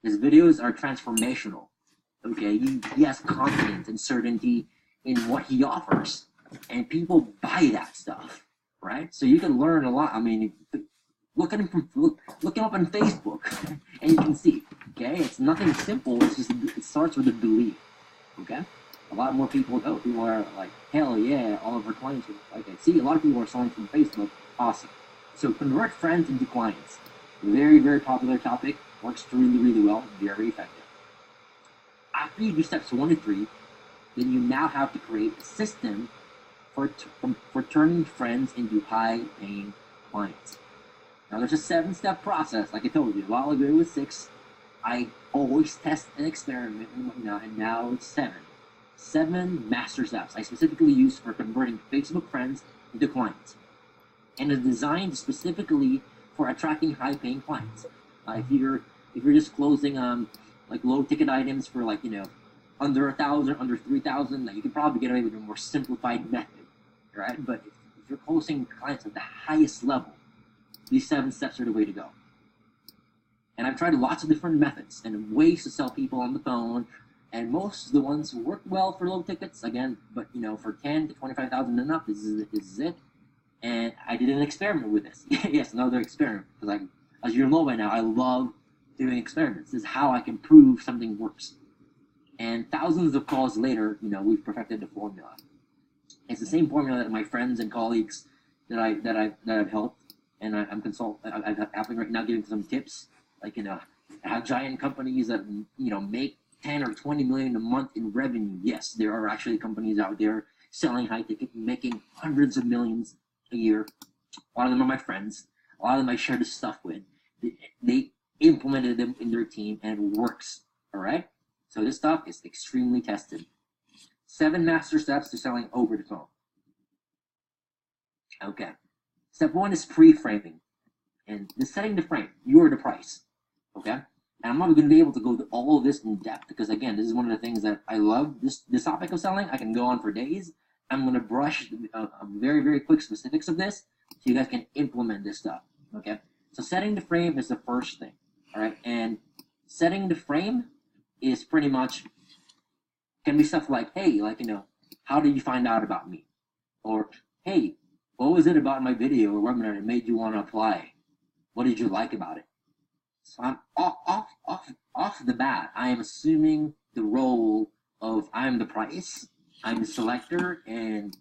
His videos are transformational. Okay, he has confidence and certainty in what he offers, and people buy that stuff, right? So you can learn a lot. I mean, look at him look him up on Facebook, and you can see. Okay, it's nothing simple. It's just it starts with a belief. Okay, a lot more people are like, hell yeah, all of our clients are like that. See, a lot of people are selling from Facebook. Awesome. So convert friends into clients. Very, very popular topic. Works really, really well. Very effective. After you do steps 1 to 3, then you now have to create a system for turning friends into high-paying clients. Now, there's a 7-step process, like I told you. A while ago it was 6. I always test and experiment, and now it's 7. 7 master steps I specifically use for converting Facebook friends into clients, and it's designed specifically for attracting high-paying clients. If you're just closing like low-ticket items for under 1,000, under 3,000, you can probably get away with a more simplified method, right? But if you're closing clients at the highest level, these 7 steps are the way to go. And I've tried lots of different methods and ways to sell people on the phone, and most of the ones work well for low tickets. Again, but for 10 to 25,000 and up, this is it. And I did an experiment with this. Yes, another experiment. Because as you know by now, I love doing experiments. This is how I can prove something works. And thousands of calls later, we've perfected the formula. It's the same formula that my friends and colleagues that I've helped, and I'm happening right now giving some tips. I have giant companies that make 10 or 20 million a month in revenue. Yes, there are actually companies out there selling high ticket, making hundreds of millions a year. A lot of them are my friends. a lot of them I share this stuff with, they implemented them in their team and it works. All right. So this stuff is extremely tested. 7 master steps to selling over the phone. Okay. Step 1 is pre-framing. And the setting the frame. You're the price. Okay? And I'm not going to be able to go to all of this in depth because, again, this is one of the things that I love. This topic of selling, I can go on for days. I'm going to brush very, very quick specifics of this so you guys can implement this stuff. Okay? So setting the frame is the first thing. All right? And setting the frame is pretty much, can be stuff like, hey, like, how did you find out about me? Or, hey, what was it about my video or webinar that made you want to apply? What did you like about it? So I'm off the bat, I am assuming the role of I'm the price, I'm the selector, and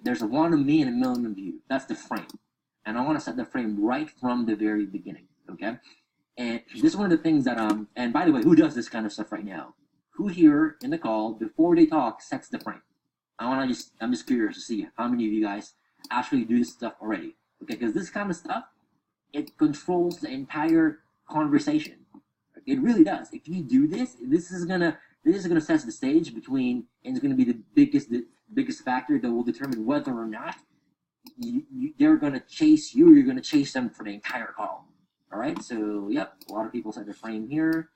there's a one of me and a million of you. That's the frame. And I want to set the frame right from the very beginning, okay? And this is one of the things that, and by the way, who does this kind of stuff right now? Who here in the call, before they talk, sets the frame? I'm just curious to see how many of you guys actually do this stuff already, okay? Because this kind of stuff, it controls the entire conversation. It really does. If you do this, this is gonna set the stage between, and it's gonna be the biggest factor that will determine whether or not they're gonna chase you, or you're gonna chase them for the entire call. All right. So yep, a lot of people set the frame here.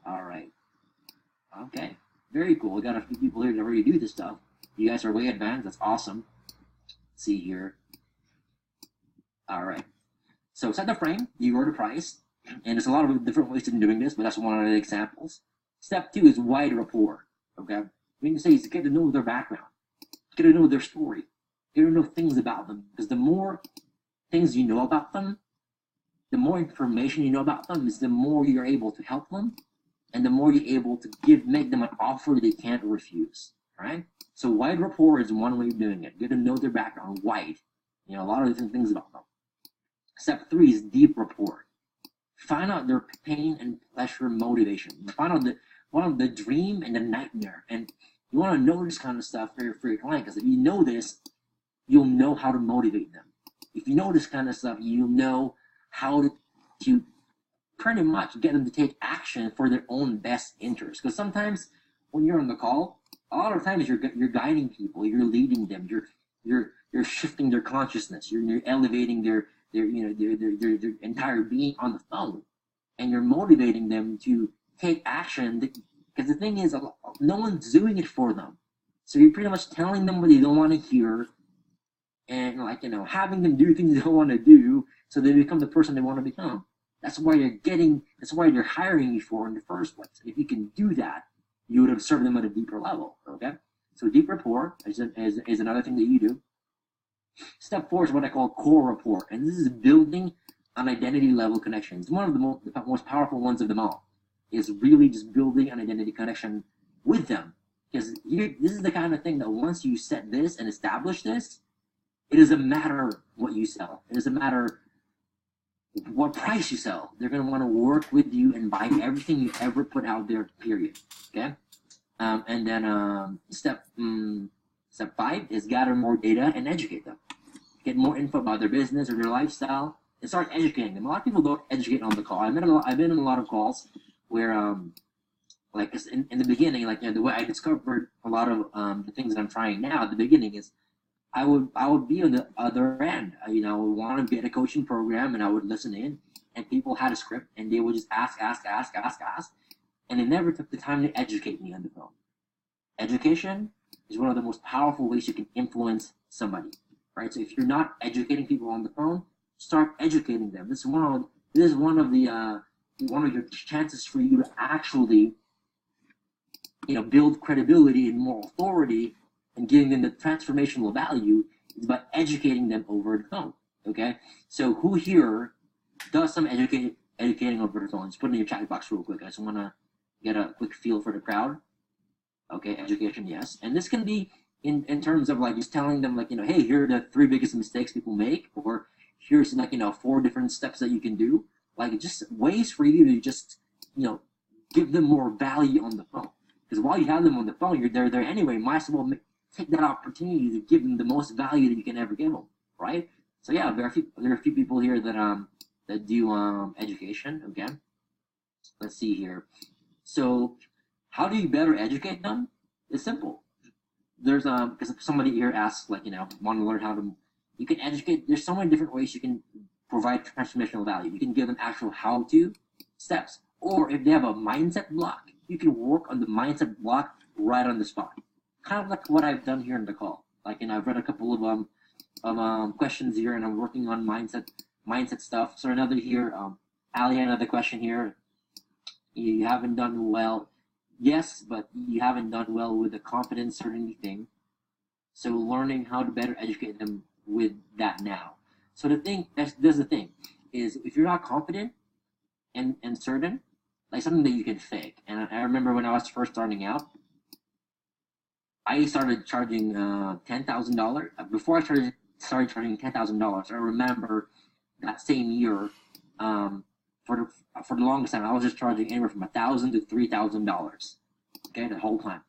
All right. Okay. Very cool. We got a few people here that already do this stuff. You guys are way advanced. That's awesome. Let's see here. All right. So set the frame, you order price, and there's a lot of different ways of doing this, but that's one of the examples. Step 2 is wide rapport, okay? We can say is get to know their background, get to know their story, get to know things about them, because the more things you know about them, the more information you know about them, is the more you're able to help them, and the more you're able to make them an offer they can't refuse, right? So wide rapport is one way of doing it. Get to know their background, wide, a lot of different things about them. Step 3 is deep rapport. Find out their pain and pleasure motivation. Find out the dream and the nightmare. And you want to know this kind of stuff for your client, because if you know this, you'll know how to motivate them. If you know this kind of stuff, you'll know how to pretty much get them to take action for their own best interest. Because sometimes when you're on the call, a lot of times you're guiding people, you're leading them, you're shifting their consciousness, you're elevating their entire being on the phone, and you're motivating them to take action. Because the thing is, no one's doing it for them, so you're pretty much telling them what they don't want to hear, and having them do things they don't want to do, so they become the person they want to become. That's why they're hiring you for in the first place. If you can do that, you would have served them at a deeper level. Okay, so deep rapport is another thing that you do. Step 4 is what I call core rapport, and this is building an identity level connection. It's one of the most powerful ones of them all, is really just building an identity connection with them. Because this is the kind of thing that once you set this and establish this, it doesn't matter what you sell. It doesn't matter what price you sell. They're going to want to work with you and buy everything you ever put out there, period. Okay? And then step 5 is gather more data and educate them. Get more info about their business or their lifestyle and start educating them. A lot of people don't educate on the call. I've been in a lot of calls where, like in the beginning, the way I discovered a lot of the things that I'm trying now at the beginning is I would be on the other end. I would want to get a coaching program, and I would listen in, and people had a script, and they would just ask, and they never took the time to educate me on the phone. Education is one of the most powerful ways you can influence somebody, right? So if you're not educating people on the phone, start educating them. This is one of your chances for you to actually, build credibility and moral authority and giving them the transformational value is by educating them over the phone. Okay, so who here does some educating over the phone? Just put it in your chat box real quick. I just want to get a quick feel for the crowd. Okay, education, yes. And this can be in terms of just telling them hey, here are the 3 biggest mistakes people make, or here's 4 different steps that you can do. Just ways for you to just give them more value on the phone. Because while you have them on the phone, they're there anyway. Might as well take that opportunity to give them the most value that you can ever give them, right? So yeah, there are a few people here that do education. Okay, let's see here. So how do you better educate them? It's simple. There's because somebody here asks, like, want to learn how to, you can educate. There's so many different ways you can provide transformational value. You can give them actual how-to steps, or if they have a mindset block, you can work on the mindset block right on the spot. Kind of like what I've done here in the call. Like, I've read a couple of questions here, and I'm working on mindset stuff. So another here, Ali, another question here. You haven't done well. Yes, but you haven't done well with the confidence certainty thing. So learning how to better educate them with that now. So that's the thing, is if you're not confident and certain, like something that you can fake. And I remember when I was first starting out, I started charging $10,000. Before I started charging $10,000, I remember that same year, for the longest time, I was just charging anywhere from $1,000 to $3,000. Okay, the whole time.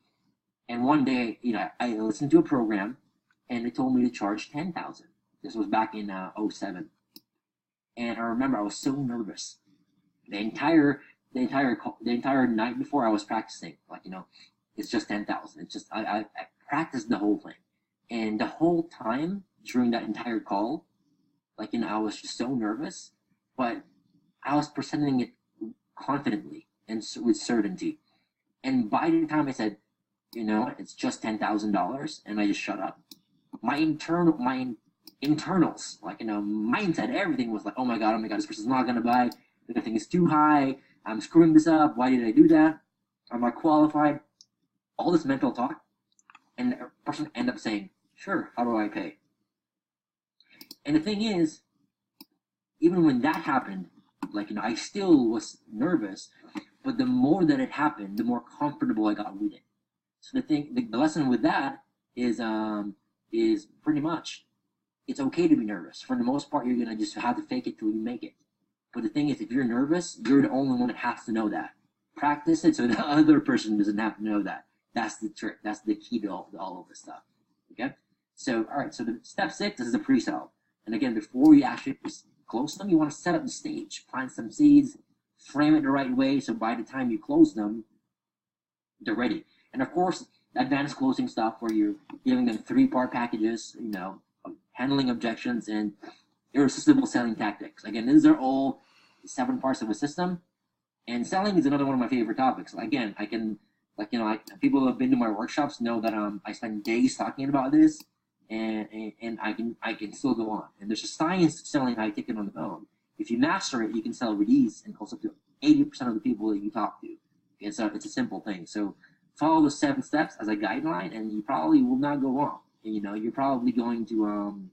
And one day, I listened to a program, and they told me to charge $10,000. This was back in 07. And I remember I was so nervous. The entire night before I was practicing, like, it's just 10,000. It's just I practiced the whole thing, and the whole time during that entire call, like, I was just so nervous, but I was presenting it confidently and with certainty. And by the time I said, it's just $10,000, and I just shut up, my internals, like, mindset, everything was like, oh my god, this person's not gonna buy. The thing is too high. I'm screwing this up. Why did I do that? I'm not qualified. All this mental talk, and the person ended up saying, sure, how do I pay? And the thing is, even when that happened, like, I still was nervous, but the more that it happened, the more comfortable I got with it. So the lesson with that is pretty much, it's okay to be nervous. For the most part, you're gonna just have to fake it till you make it. But the thing is, if you're nervous, you're the only one that has to know that. Practice it so the other person doesn't have to know that. That's the trick. That's the key to all of this stuff. Okay? So, all right. So the step 6 is the pre-sale. And again, before you actually close them, you want to set up the stage, plant some seeds, frame it the right way, so by the time you close them, they're ready. And of course, advanced closing stuff where you're giving them 3-part packages, handling objections, and irresistible selling tactics. Again, these are all 7 parts of a system. And selling is another one of my favorite topics. Again, I can, people who have been to my workshops know that I spend days talking about this, and I can still go on. And there's a science to selling high ticket on the phone. If you master it, you can sell with ease and close up to 80% of the people that you talk to. It's a simple thing. So follow the 7 steps as a guideline, and you probably will not go wrong. And, you're probably going to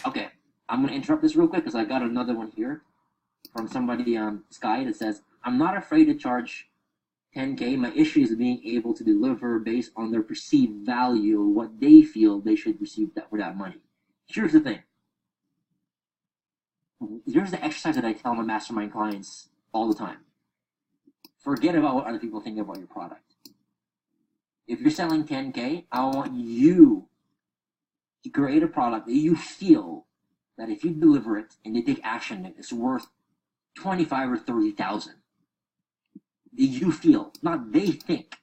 okay, I'm going to interrupt this real quick because I got another one here from somebody, Sky, that says, I'm not afraid to charge $10K. My issue is being able to deliver based on their perceived value, what they feel they should receive for that money. Here's the thing. Here's the exercise that I tell my mastermind clients all the time. Forget about what other people think about your product. If you're selling $10K, I want you to create a product that you feel that if you deliver it and they take action, it's worth 25 or 30,000. That you feel, not they think,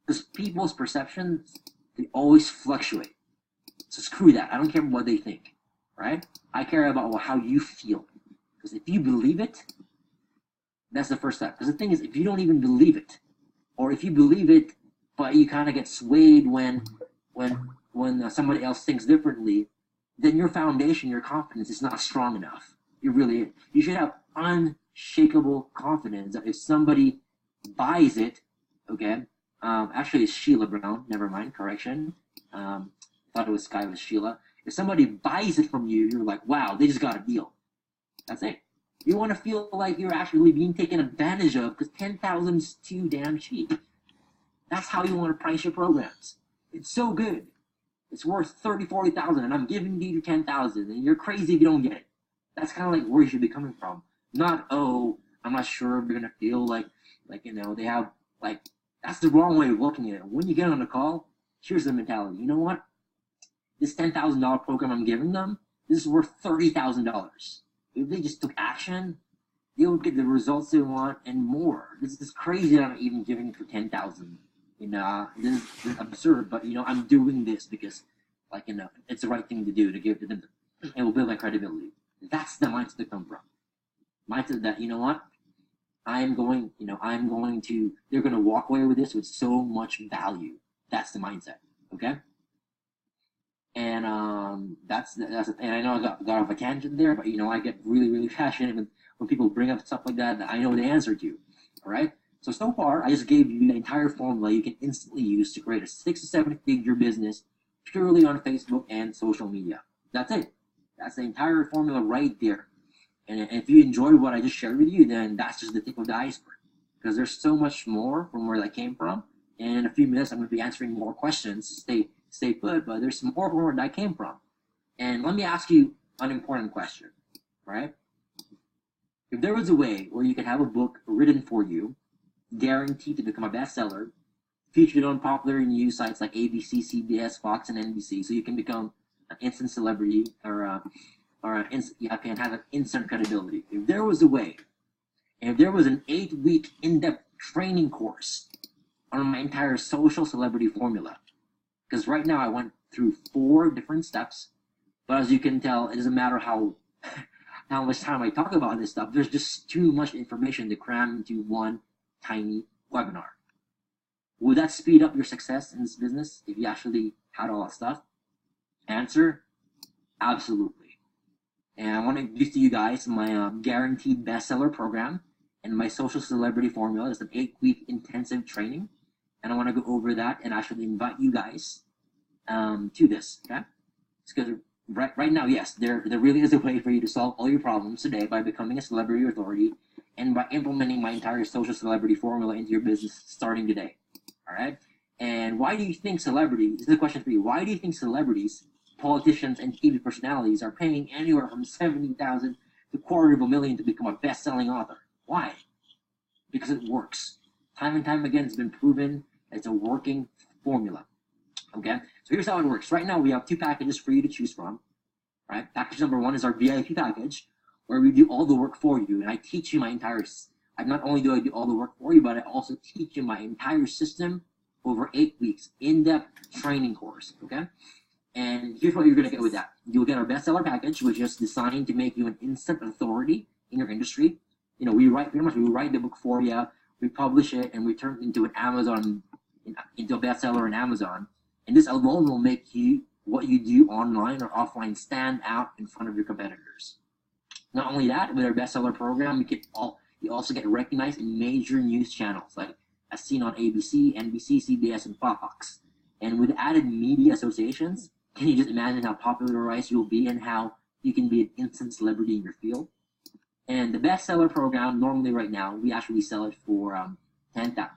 because people's perceptions, they always fluctuate. So screw that. I don't care what they think, right? I care about how you feel, because if you believe it, that's the first step. Because the thing is, if you don't even believe it, or if you believe it, but you kind of get swayed when somebody else thinks differently, then your foundation, your confidence is not strong enough. You should have unshakable confidence that if somebody buys it, okay, actually it's Sheila Brown, never mind, correction. Thought it was Sky, with Sheila. If somebody buys it from you, you're like, wow, they just got a deal. That's it. You want to feel like you're actually being taken advantage of because 10,000 is too damn cheap. That's how you want to price your programs. It's so good. It's worth 30, 40,000, and I'm giving you 10,000, and you're crazy if you don't get it. That's kind of like where you should be coming from. Not, oh, I'm not sure if you're gonna feel like they have, that's the wrong way of looking at it. When you get on a call, here's the mentality. You know what? this $10,000 program I'm giving them, this is worth $30,000. If they just took action, they would get the results they want and more. This is crazy that I'm even giving for 10,000. This is absurd, but I'm doing this because, it's the right thing to do to give to them. It will build my credibility. That's the mindset to come from. Mindset that they're going to walk away with this with so much value. That's the mindset. Okay. And and I know I got off a tangent there, but I get really, really passionate when people bring up stuff like that I know the answer to. All right. So far, I just gave you the entire formula you can instantly use to create a 6 to 7 figure business purely on Facebook and social media. That's it. That's the entire formula right there. And if you enjoyed what I just shared with you, then that's just the tip of the iceberg. Because there's so much more from where that came from. And in a few minutes, I'm going to be answering more questions. Stay put, but there's some more from where that came from. And let me ask you an important question, right? If there was a way where you could have a book written for you, guaranteed to become a bestseller, featured on popular news sites like ABC, CBS, Fox, and NBC, so you can become an instant celebrity you can have an instant credibility. If there was a way, and if there was an 8-week in-depth training course on my entire social celebrity formula, because right now I went through 4 different steps, but as you can tell, it doesn't matter how much time I talk about this stuff, there's just too much information to cram into one tiny webinar. Would that speed up your success in this business if you actually had all that stuff? Answer, absolutely. And I want to introduce to you guys my guaranteed bestseller program and my social celebrity formula. It's an 8-week intensive training. And I want to go over that and actually invite you guys to this. Okay? Because right now, yes, there really is a way for you to solve all your problems today by becoming a celebrity authority and by implementing my entire social celebrity formula into your business starting today. All right? And why do you think celebrities, this is a question for you, why do you think celebrities, politicians, and TV personalities are paying anywhere from $70,000 to $250,000 to become a best-selling author? Why? Because it works. Time and time again, it's been proven it's a working formula. Okay? So here's how it works. Right now, we have 2 packages for you to choose from. Right? Package number 1 is our VIP package, where we do all the work for you, and I teach you my entire. Not only do I do all the work for you, but I also teach you my entire system over 8 weeks, in-depth training course. Okay? And here's what you're going to get with that. You'll get our bestseller package, which is designed to make you an instant authority in your industry. We write the book for you, we publish it, and we turn it into a bestseller on Amazon. And this alone will make what you do online or offline stand out in front of your competitors. Not only that, with our bestseller program, you also get recognized in major news channels, like as seen on ABC, NBC, CBS, and Fox. And with added media associations, can you just imagine how popularized you'll be and how you can be an instant celebrity in your field? And the bestseller program, normally right now, we actually sell it for $10,000.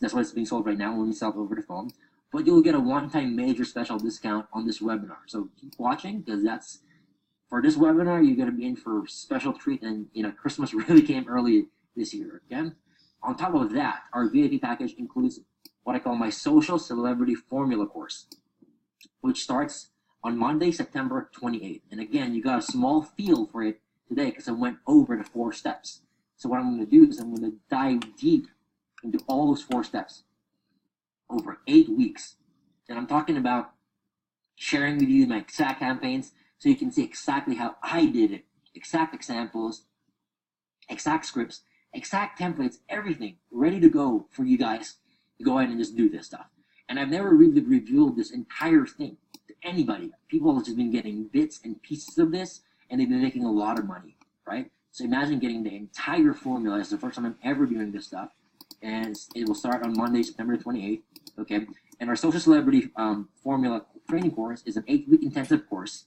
That's what it's being sold right now when we sell it over the phone. But you'll get a one-time major special discount on this webinar. So keep watching, because for this webinar, you're going to be in for a special treat. And Christmas really came early this year. Okay? On top of that, our VIP package includes what I call my social celebrity formula course, which starts on Monday, September 28th. And again, you got a small feel for it today because I went over the 4 steps. So what I'm going to do is I'm going to dive deep into all those 4 steps over 8 weeks. And I'm talking about sharing with you my exact campaigns so you can see exactly how I did it, exact examples, exact scripts, exact templates, everything ready to go for you guys to go ahead and just do this stuff. And I've never really revealed this entire thing to anybody. People have just been getting bits and pieces of this, and they've been making a lot of money, right? So imagine getting the entire formula. It's the first time I'm ever doing this stuff. And it will start on Monday, September 28th, okay? And our social celebrity formula training course is an 8-week intensive course.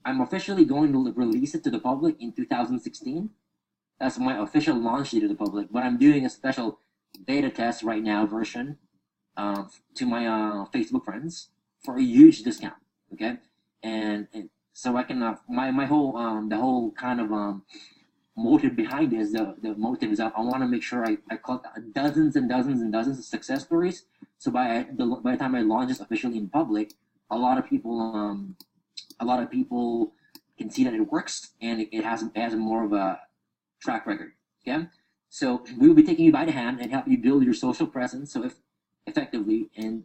I'm officially going to release it to the public in 2016. That's my official launch date to the public, but I'm doing a special beta test right now version to my Facebook friends for a huge discount, okay? And so I can my whole the whole kind of motive behind this, the motive is that I want to make sure I collect dozens and dozens and dozens of success stories So by the time I launch this officially in public, a lot of people can see that it works, and it has more of a track record. Okay, so we will be taking you by the hand and help you build your social presence so effectively, and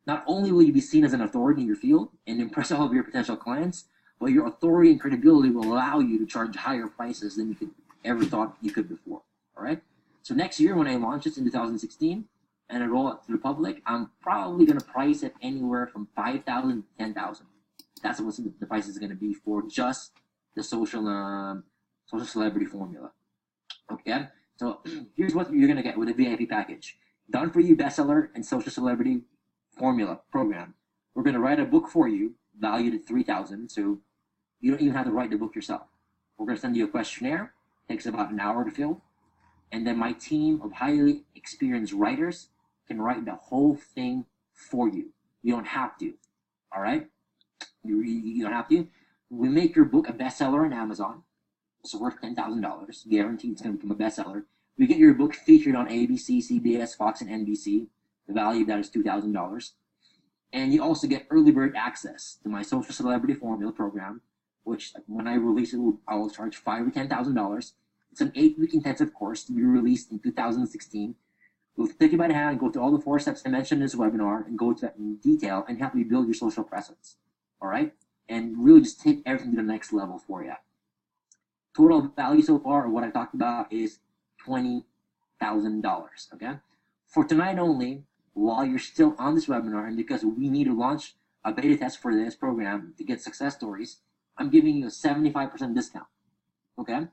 not only will you be seen as an authority in your field and impress all of your potential clients, but your authority and credibility will allow you to charge higher prices than you could ever thought you could before. All right. So next year when I launch this in 2016 and I roll it to the public, I'm probably going to price it anywhere from 5,000 to 10,000. That's what the price is going to be for just the social celebrity formula. Okay. So here's what you're going to get with a VIP package: done for you bestseller and social celebrity formula program. We're going to write a book for you valued at 3,000. So you don't even have to write the book yourself. We're going to send you a questionnaire. It takes about an hour to fill. And then my team of highly experienced writers can write the whole thing for you. You don't have to. All right? You don't have to. We make your book a bestseller on Amazon. It's worth $10,000. Guaranteed it's going to become a bestseller. We get your book featured on ABC, CBS, Fox, and NBC. The value of that is $2,000. And you also get early bird access to my social celebrity formula program, which when I release it, I will charge $5,000 to $10,000. It's an 8-week intensive course to be released in 2016. We'll take you by the hand and go through all the 4 steps I mentioned in this webinar and go to that in detail and help you build your social presence. All right? And really just take everything to the next level for you. Total value so far of what I talked about is $20,000. Okay? For tonight only, while you're still on this webinar, and because we need to launch a beta test for this program to get success stories, I'm giving you a 75% discount. Okay?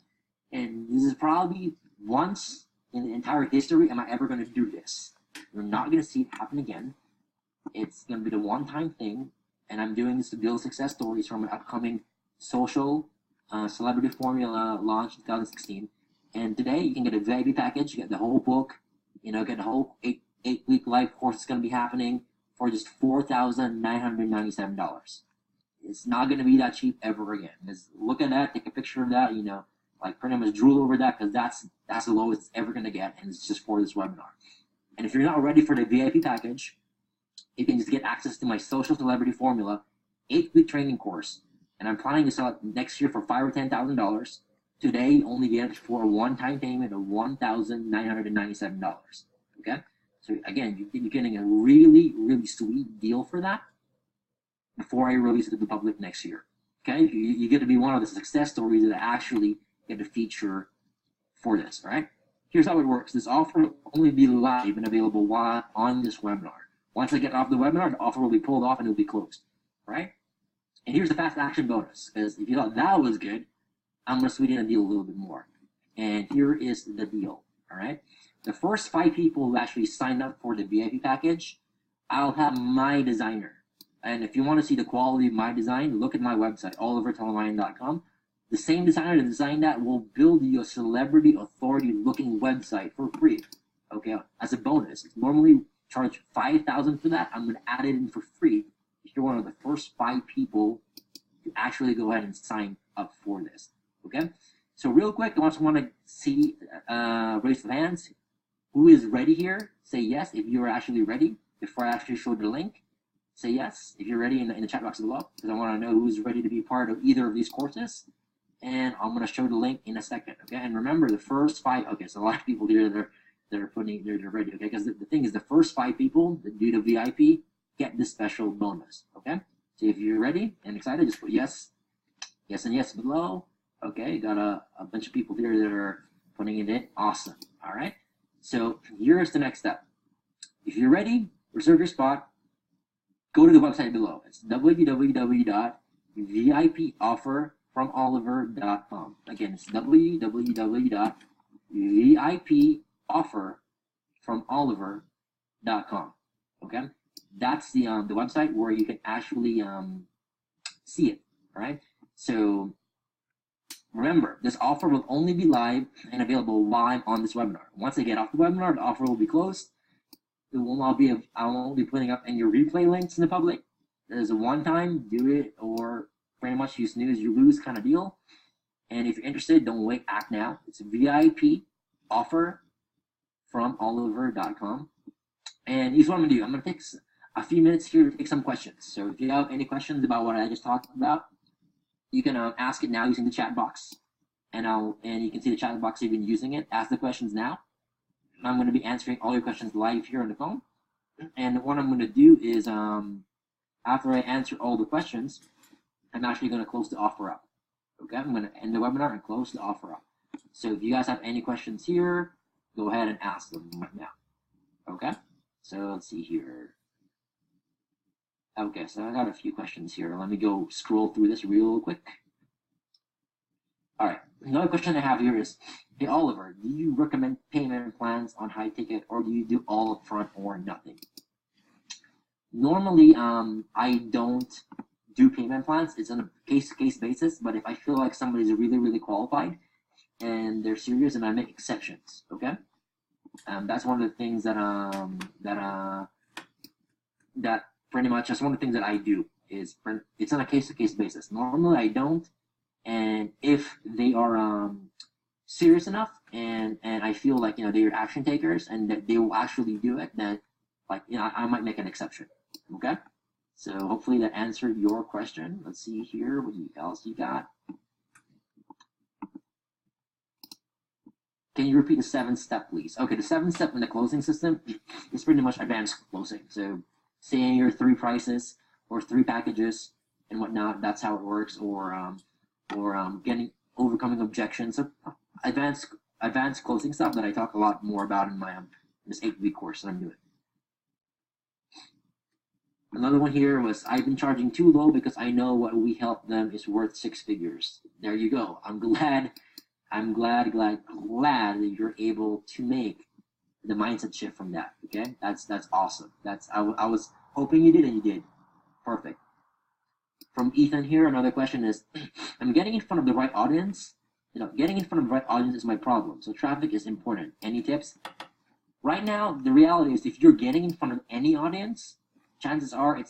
And this is probably once in the entire history am I ever going to do this. You're not going to see it happen again. It's going to be the one-time thing, and I'm doing this to build success stories from an upcoming social celebrity formula launch in 2016. And today you can get a VIP package, you get the whole book, get the whole eight-week live course that's going to be happening for just $4,997. It's not going to be that cheap ever again. Just look at that, take a picture of that, like pretty much drool over that, because that's the lowest it's ever going to get, and it's just for this webinar. And if you're not ready for the VIP package, you can just get access to my social celebrity formula 8-week training course, and I'm planning to sell it next year for $5,000 or $10,000. Today, you only get it for a one-time payment of $1,997. Okay, so again, you're getting a really, really sweet deal for that before I release it to the public next year. Okay, you get to be one of the success stories that actually get a feature for this. All right, here's how it works. This offer will only be live and available while on this webinar. Once I get off the webinar, the offer will be pulled off and it will be closed. All right, and here's the fast action bonus, because if you thought that was good, I'm going to sweeten the deal a little bit more. And here is the deal. All right, the first 5 people who actually signed up for the VIP package, I'll have my designer. And if you want to see the quality of my design, look at my website, olivertellryan.com. The same designer that designed that will build you a celebrity authority looking website for free. Okay, as a bonus. It's normally charge $5,000 for that. I'm going to add it in for free if you're one of the first 5 people to actually go ahead and sign up for this. Okay, so real quick, I also want to see raise of hands. Who is ready here? Say yes if you're actually ready before I actually show the link. Say yes if you're ready in the chat box below, because I want to know who's ready to be part of either of these courses. And I'm going to show the link in a second. Okay, and remember the first 5. Okay, so a lot of people here they're ready. Okay, because the thing is, the first 5 people that do the VIP get this special bonus. Okay, so if you're ready and excited, just put yes, yes, and yes below. Okay, got a bunch of people here that are putting it in. Awesome. All right, so here's the next step. If you're ready, reserve your spot. Go to the website below. It's www.vipofferfromoliver.com. Again, it's www.vipofferfromoliver.com. Okay, that's the website where you can actually see it. All right. So remember, this offer will only be live and available live on this webinar. Once I get off the webinar, the offer will be closed. It will not be. I won't be putting up any replay links in the public. There's a one-time, do it or pretty much you snooze, you lose kind of deal. And if you're interested, don't wait, act now. It's a VIP offer from Oliver.com. And here's what I'm gonna do. I'm gonna take a few minutes here to take some questions. So if you have any questions about what I just talked about, you can ask it now using the chat box, and you can see the chat box even using it. Ask the questions now. I'm going to be answering all your questions live here on the phone. And what I'm going to do is, after I answer all the questions, I'm actually going to close the offer up. Okay, I'm going to end the webinar and close the offer up. So if you guys have any questions here, go ahead and ask them right now. Okay, so let's see here. Okay, so I got a few questions here. Let me go scroll through this real quick. All right, another question I have here is, hey Oliver, do you recommend payment plans on high ticket, or do you do all upfront or nothing? Normally, I don't do payment plans. It's on a case-to-case basis, but if I feel like somebody's really, really qualified and they're serious, and I make exceptions, okay? That's one of the things that pretty much, that's one of the things that I do, is it's on a case-to-case basis. Normally, I don't, and if they are serious enough and I feel like, you know, they're action takers and that they will actually do it, then, like, you know, I might make an exception. Okay, so hopefully that answered your question. Let's see here what else you got. Can you repeat the 7-step, please? Okay, the 7-step in the closing system is pretty much advanced closing. So saying your 3 prices or 3 packages and whatnot, that's how it works. Or overcoming objections. So advanced closing stuff that I talk a lot more about in my this 8-week course that I'm doing. Another one here was, I've been charging too low because I know what we help them is worth 6 figures. There you go. I'm glad that you're able to make the mindset shift from that. Okay, that's awesome. I was hoping you did, and you did. Perfect. From Ethan here, another question is, I'm getting in front of the right audience. You know, getting in front of the right audience is my problem. So traffic is important. Any tips? Right now, the reality is, if you're getting in front of any audience, chances are it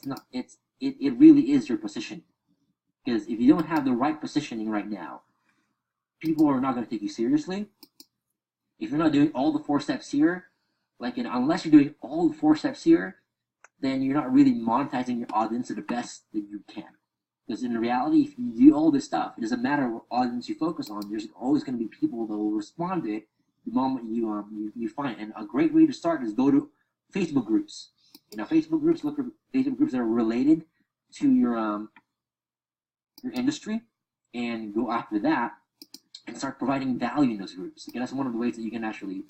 really is your positioning. Because if you don't have the right positioning right now, people are not going to take you seriously. If you're not doing all the 4 steps here, like, you know, unless you're doing all the 4 steps here, then you're not really monetizing your audience to the best that you can. Because in reality, if you do all this stuff, it doesn't matter what audience you focus on. There's always going to be people that will respond to it the moment you find it. And a great way to start is go to Facebook groups. You know, Facebook groups. Look for Facebook groups that are related to your industry, and go after that and start providing value in those groups. Okay, that's one of the ways that you can actually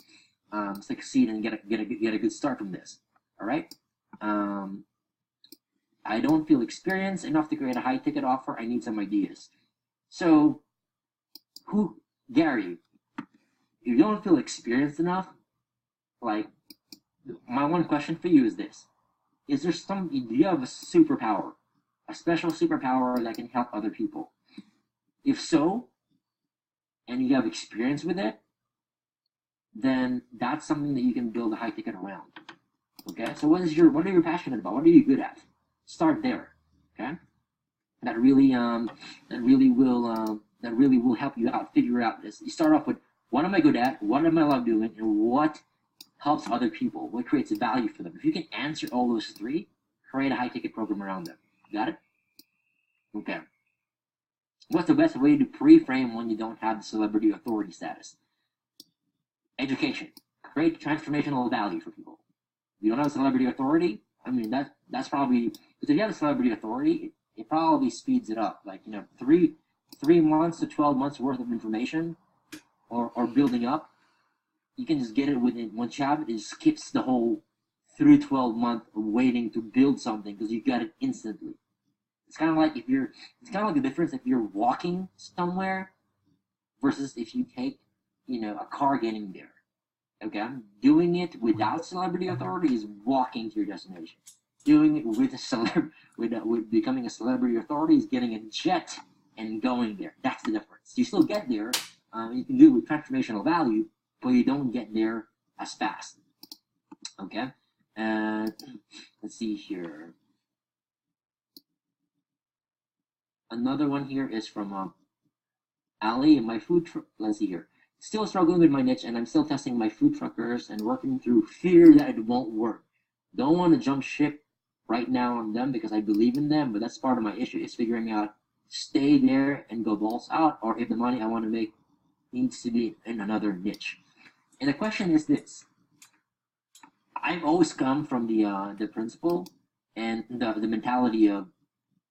succeed and get a good start from this. All right. I don't feel experienced enough to create a high ticket offer. I need some ideas. So, Gary, if you don't feel experienced enough, like, my one question for you is this: do you have a superpower, a special superpower that can help other people? If so, and you have experience with it, then that's something that you can build a high ticket around. Okay, so what are you passionate about? What are you good at? Start there. Okay, that really will help you out. Figure out this. You start off with, what am I good at? What am I love doing? And what helps other people? What creates value for them? If you can answer all those 3, create a high ticket program around them. Got it? Okay. What's the best way to pre-frame when you don't have the celebrity authority status? Education. Create transformational value for people. If you don't have a celebrity authority, I mean, that's probably, because if you have a celebrity authority, it probably speeds it up. Like, you know, 3 months to 12 months worth of information or building up, you can just get it within, once you have it, it skips the whole 3 to 12 month waiting to build something, because you got it instantly. It's kind of like the difference if you're walking somewhere versus if you take, you know, a car getting there. Okay, doing it without celebrity authority is walking to your destination. Doing it with becoming a celebrity authority is getting a jet and going there. That's the difference. You still get there. You can do it with transformational value, but you don't get there as fast. Okay, and let's see here. Another one here is from Ali. My food truck. Let's see here. Still struggling with my niche, and I'm still testing my food truckers and working through fear that it won't work. Don't want to jump ship right now on them because I believe in them, but that's part of my issue is figuring out stay there and go balls out, or if the money I want to make needs to be in another niche. And the question is this: I've always come from the principle and the mentality of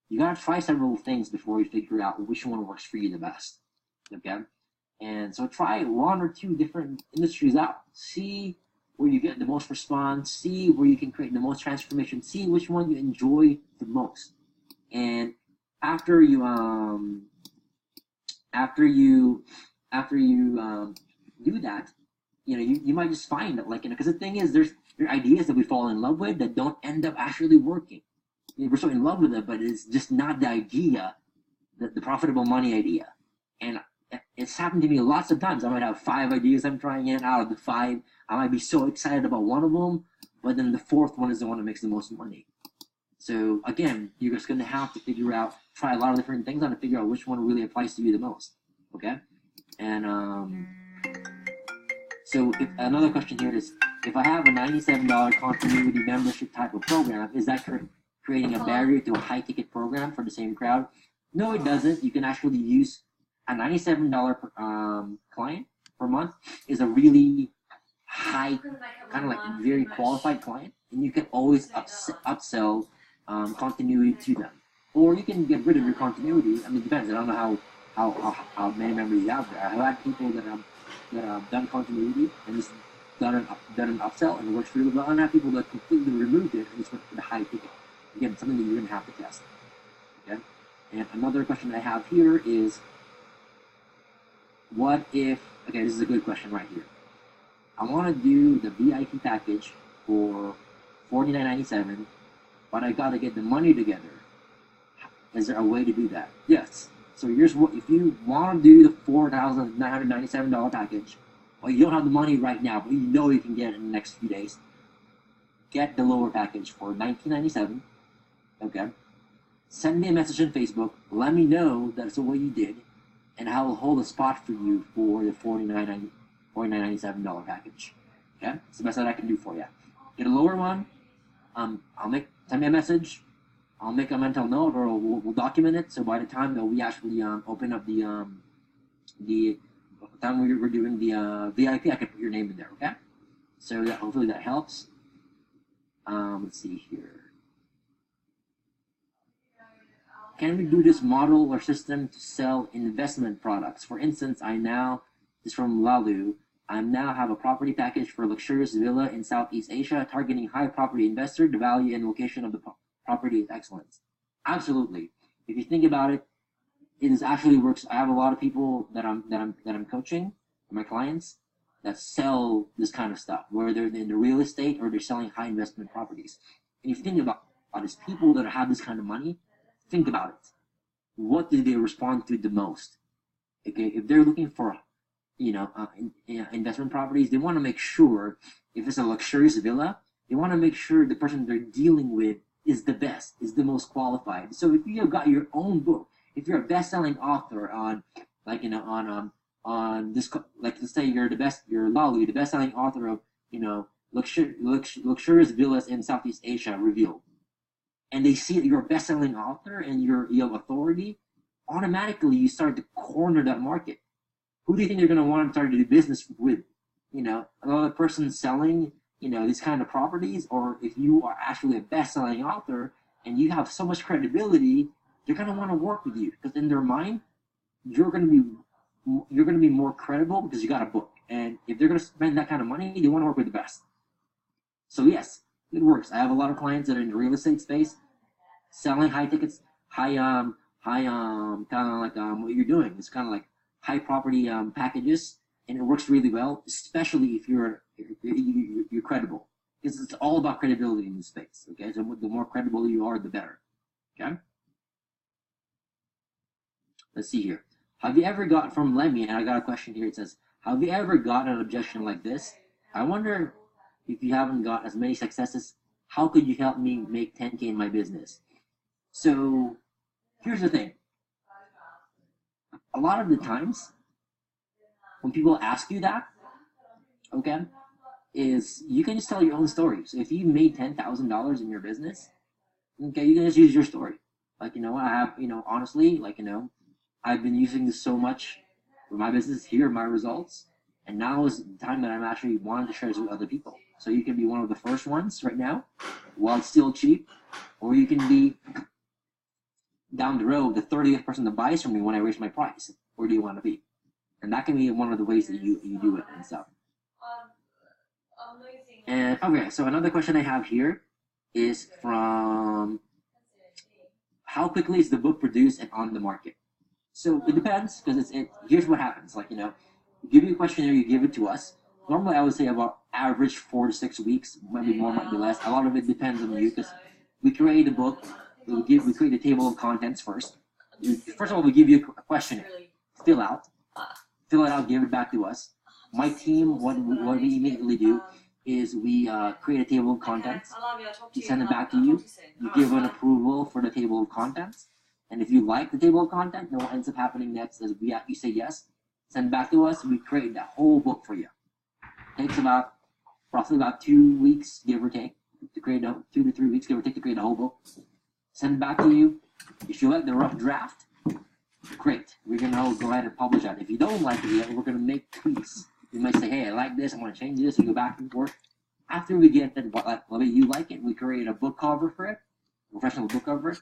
you gotta try several things before you figure out which one works for you the best. Okay, and so try one or two different industries out. See where you get the most response. See where you can create the most transformation. See which one you enjoy the most. And after you after you after you do that, you might just find that, like, because the thing is, there are ideas that we fall in love with that don't end up actually working. We're so in love with it, but it's just not the idea, the profitable money idea. And it's happened to me lots of times. I might have 5 ideas I'm trying in. Out of the 5, I might be so excited about one of them, but then the 4th one is the one that makes the most money. So again, you're just going to have to try a lot of different things on to figure out which one really applies to you the most. Okay? And so another question here is, if I have a $97 continuity membership type of program, is that creating a barrier to a high-ticket program for the same crowd? No, it doesn't. You can actually use a $97 client per month is a really high, kind of like very qualified client, and you can always upsell continuity to them. Or you can get rid of your continuity. I mean, it depends. I don't know how many members you have there. I've had people that have done continuity and just done an upsell and it works really well. And I have people that completely removed it and just went for the high ticket. Again, something that you're going to have to test. Okay. And another question I have here is, what if? Okay, this is a good question right here. I want to do the VIP package for $49.97, but I got to get the money together. Is there a way to do that? Yes. So here's what: if you want to do the $4,997 package, well, you don't have the money right now, but you know you can get it in the next few days. Get the lower package for $19.97. Okay. Send me a message on Facebook. Let me know that's what you did, and I will hold a spot for you for the $49.97 package. Okay, it's the best that I can do for you. Get a lower one. Send me a message. I'll make a mental note, or we'll document it. So by the time that we actually open up the time we're doing the VIP, I can put your name in there. Okay. So that hopefully that helps. Let's see here. Can we do this model or system to sell investment products? For instance, this is from Lalu. I now have a property package for a luxurious villa in Southeast Asia, targeting high property investor. The value and location of the property is excellent. Absolutely. If you think about it, it actually works. I have a lot of people that I'm coaching, my clients, that sell this kind of stuff, where they're in the real estate or they're selling high investment properties. And if you think about these people that have this kind of money, think about it. What do they respond to the most? Okay, if they're looking for, investment properties, they want to make sure, if it's a luxurious villa, they want to make sure the person they're dealing with is the best, is the most qualified. So if you have got your own book, if you're a best-selling author on this, like, let's say you're Lalu, the best-selling author of luxurious villas in Southeast Asia revealed, and they see that you're a best-selling author and you have authority, automatically you start to corner that market. Who do you think they're going to want to start to do business with? Another person selling, these kind of properties, or if you are actually a best-selling author and you have so much credibility, they're going to want to work with you because in their mind, you're going to be more credible because you got a book. And if they're going to spend that kind of money, they want to work with the best. So yes, it works. I have a lot of clients that are in the real estate space, selling high tickets, kind of like what you're doing. It's kind of like high property packages, and it works really well, especially if you're credible, because it's all about credibility in this space. Okay, so the more credible you are, the better. Okay. Let's see here. Have you ever got from Lemmy? And I got a question here. It says, "Have you ever got an objection like this? I wonder if you haven't got as many successes. How could you help me make 10K in my business?" So here's the thing. A lot of the times when people ask you that, okay, is you can just tell your own story. So if you made $10,000 in your business, okay, you can just use your story. Like, I have, honestly, like, I've been using this so much for my business. Here are my results. And now is the time that I'm actually wanting to share this with other people. So you can be one of the first ones right now while it's still cheap, or you can be down the road the 30th person that buys from me when I raise my price. Where do you want to be? And that can be one of the ways that you do it and stuff. And okay, so another question I have here is from how quickly is the book produced and on the market? So it depends, because here's what happens. Like, give you a questionnaire, you give it to us. Normally, I would say about average 4 to 6 weeks, maybe more, might be less. A lot of it depends on you, because we create a book, we create a table of contents first. First of all, we give you a questionnaire, fill it out, give it back to us. My team, what we immediately do is we create a table of contents, we send it back to you, you give an approval for the table of contents, and if you like the table of content, what ends up happening next is you say yes, send it back to us, we create the whole book for you. Takes roughly about 2 weeks, give or take, to create 2 to 3 weeks, give or take, to create the whole book. Send it back to you. If you like the rough draft, great. We're gonna go ahead and publish that. If you don't like it yet, we're gonna make tweaks. You might say, hey, I like this, I want to change this, and go back and forth. After we get that, whether you like it, we create a book cover for it, a professional book cover,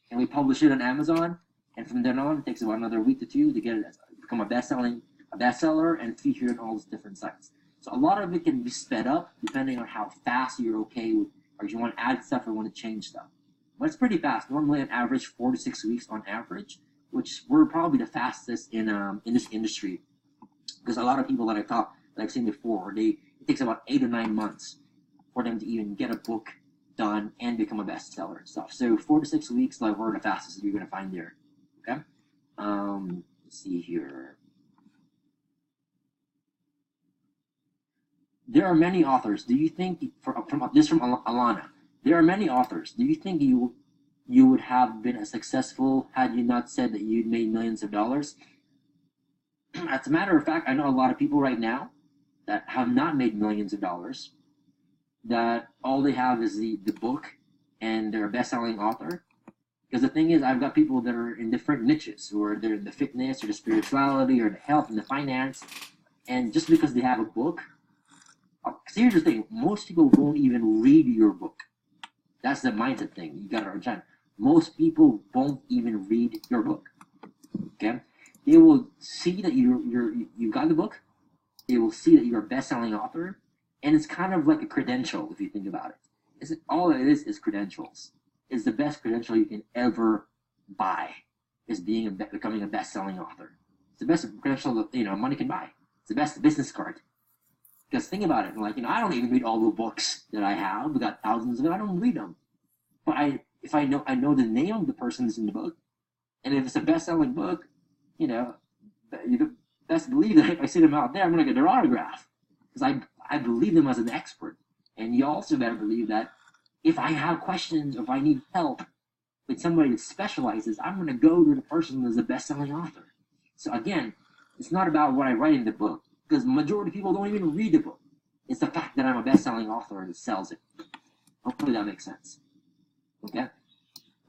and we publish it on Amazon. And from then on, it takes about another week to 2 to get it become a bestseller and featured on all those different sites. So a lot of it can be sped up depending on how fast you're okay with, or if you want to add stuff or want to change stuff. But it's pretty fast. Normally, on average, 4 to 6 weeks on average, which we're probably the fastest in this industry. Because a lot of people that I've seen before, it takes about 8 or 9 months for them to even get a book done and become a bestseller and stuff. So 4 to 6 weeks, like, we're the fastest that you're gonna find there. Okay. Let's see here. There are many authors. Do you think from Alana? There are many authors. Do you think you would have been as successful had you not said that you'd made millions of dollars? As a matter of fact, I know a lot of people right now that have not made millions of dollars, that all they have is the book and they're a best-selling author. Because the thing is, I've got people that are in different niches, or they're in the fitness or the spirituality or the health and the finance, and just because they have a book, because here's the thing, most people won't even read your book. That's the mindset thing. You gotta understand. Most people won't even read your book. Okay? They will see that you've got the book. They will see that you're a best-selling author, and it's kind of like a credential if you think about it. All it is credentials. It's the best credential you can ever buy. Is becoming a best-selling author. It's the best credential that money can buy. It's the best business card. Because think about it, like, I don't even read all the books that I have. We got thousands of them. I don't read them, but if I know the name of the person that's in the book, and if it's a best-selling book, you best believe that if I see them out there, I'm gonna get their autograph, because I believe them as an expert. And you also better believe that if I have questions or if I need help with somebody that specializes, I'm gonna go to the person that's a best-selling author. So again, it's not about what I write in the book, because the majority of people don't even read the book. It's the fact that I'm a best-selling author that sells it. Hopefully that makes sense. Okay.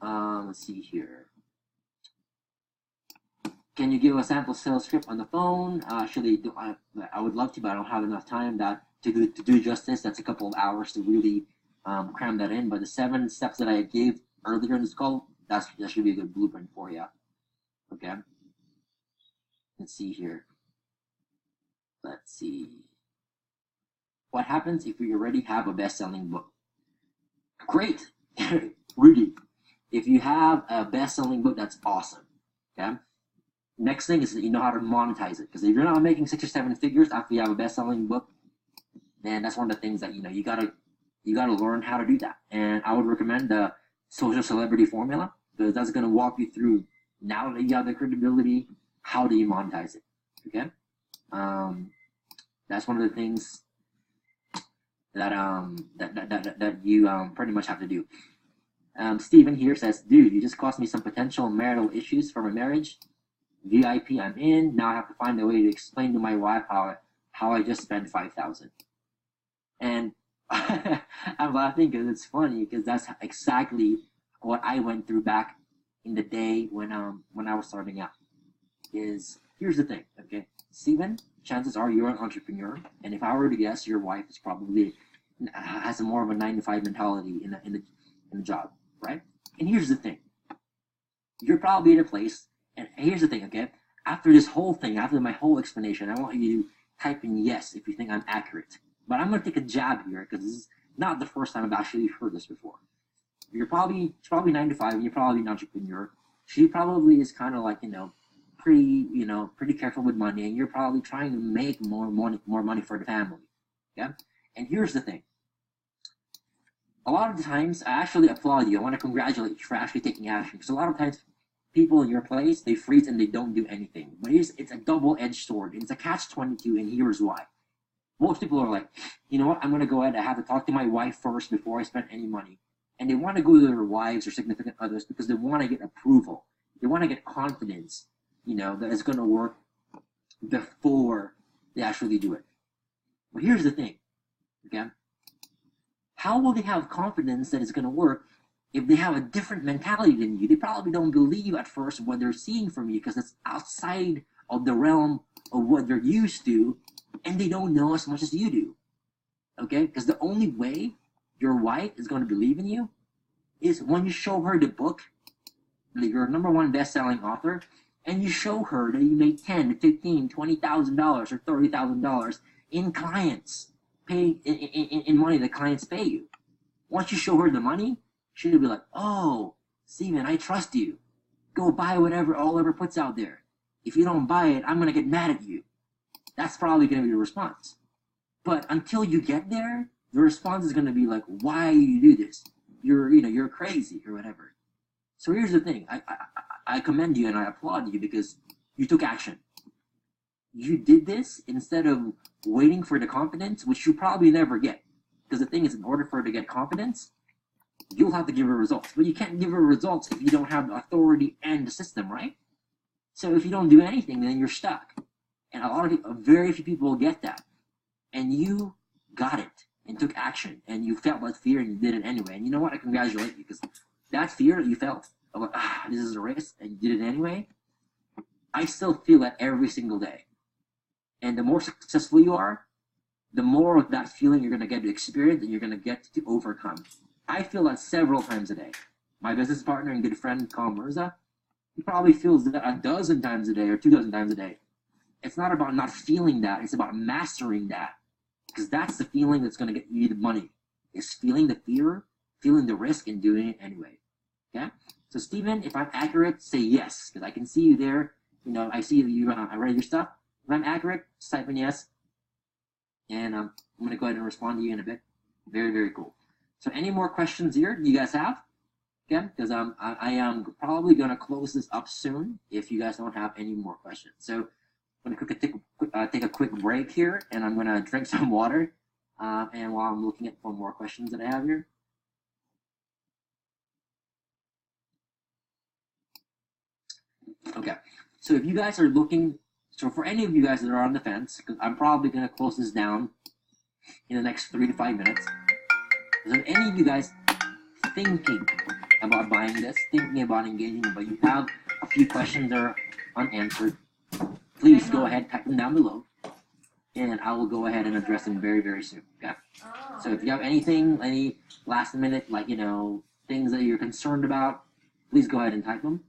Let's see here. Can you give a sample sales script on the phone? Actually, I would love to, but I don't have enough time to do justice. That's a couple of hours to really cram that in. But the 7 steps that I gave earlier in this call, that should be a good blueprint for you. Okay. Let's see here. Let's see. What happens if we already have a best-selling book? Great. Rudy, if you have a best-selling book, that's awesome. Okay. Next thing is that you know how to monetize it. Because if you're not making 6 or 7 figures after you have a best-selling book, then that's one of the things that you gotta learn how to do that. And I would recommend the social celebrity formula, because that's gonna walk you through, now that you have the credibility, how do you monetize it? Okay. That's one of the things that you pretty much have to do. Steven here says, dude, you just caused me some potential marital issues for my marriage. VIP, I'm in. Now I have to find a way to explain to my wife how I just spent $5,000. And I'm laughing because it's funny because that's exactly what I went through back in the day when I was starting out. Is here's the thing, okay, Steven, chances are you're an entrepreneur, and if I were to guess, your wife is probably has a more of a 9 to 5 mentality in the job, right? And here's the thing, you're probably in a place, and here's the thing, okay, after this whole thing, after my whole explanation, I want you to type in yes if you think I'm accurate. But I'm gonna take a jab here because this is not the first time I've actually heard this before. It's probably 9 to 5, and you're probably an entrepreneur. She probably is kind of like, pretty careful with money, and you're probably trying to make more money for the family. Yeah. And here's the thing. A lot of the times, I actually applaud you. I want to congratulate you for actually taking action. Because a lot of times, people in your place, they freeze and they don't do anything. But it's a double-edged sword. It's a catch-22, and here's why. Most people are like, you know what? I'm going to go ahead. I have to talk to my wife first before I spend any money. And they want to go to their wives or significant others because they want to get approval. They want to get confidence, that it's going to work before they actually do it. But here's the thing, okay? How will they have confidence that it's going to work if they have a different mentality than you? They probably don't believe at first what they're seeing from you because it's outside of the realm of what they're used to, and they don't know as much as you do, okay? Because the only way your wife is going to believe in you is when you show her the book, that you're #1 best-selling author, and you show her that you made $10, $15, $20,000 or $30,000 in clients pay in money that clients pay you. Once you show her the money, she'll be like, "Oh, Steven, I trust you. Go buy whatever Oliver puts out there. If you don't buy it, I'm gonna get mad at you." That's probably gonna be the response. But until you get there, the response is gonna be like, "Why you do this? You're crazy or whatever." So here's the thing. I commend you and I applaud you because you took action. You did this instead of waiting for the confidence, which you probably never get. Because the thing is, in order for her to get confidence, you'll have to give her results. But you can't give her results if you don't have the authority and the system, right? So if you don't do anything, then you're stuck. And very few people will get that. And you got it and took action. And you felt that fear and you did it anyway. And you know what? I congratulate you because that fear that you felt about, this is a risk, and you did it anyway, I still feel that every single day. And the more successful you are, the more of that feeling you're going to get to experience and you're going to get to overcome. I feel that several times a day. My business partner and good friend, Carl Mirza, he probably feels that a dozen times a day or 2 dozen times a day. It's not about not feeling that. It's about mastering that. Because that's the feeling that's going to get you the money. It's feeling the fear, feeling the risk, and doing it anyway. Okay? So, Steven, if I'm accurate, say yes. Because I can see you there. I see you. I read your stuff. If I'm accurate, just type in yes. And I'm going to go ahead and respond to you in a bit. Very, very cool. So any more questions here you guys have? Okay, because I am probably going to close this up soon if you guys don't have any more questions. So I'm going to take a quick break here, and I'm going to drink some water. And while I'm looking at for more questions that I have here. Okay, so if you guys are looking, so for any of you guys that are on the fence, because I'm probably going to close this down in the next 3 to 5 minutes. So if any of you guys thinking about buying this, thinking about engaging, but you have a few questions that are unanswered, please go ahead, type them down below, and I will go ahead and address them very, very soon. Okay. So if you have any last minute, things that you're concerned about, please go ahead and type them.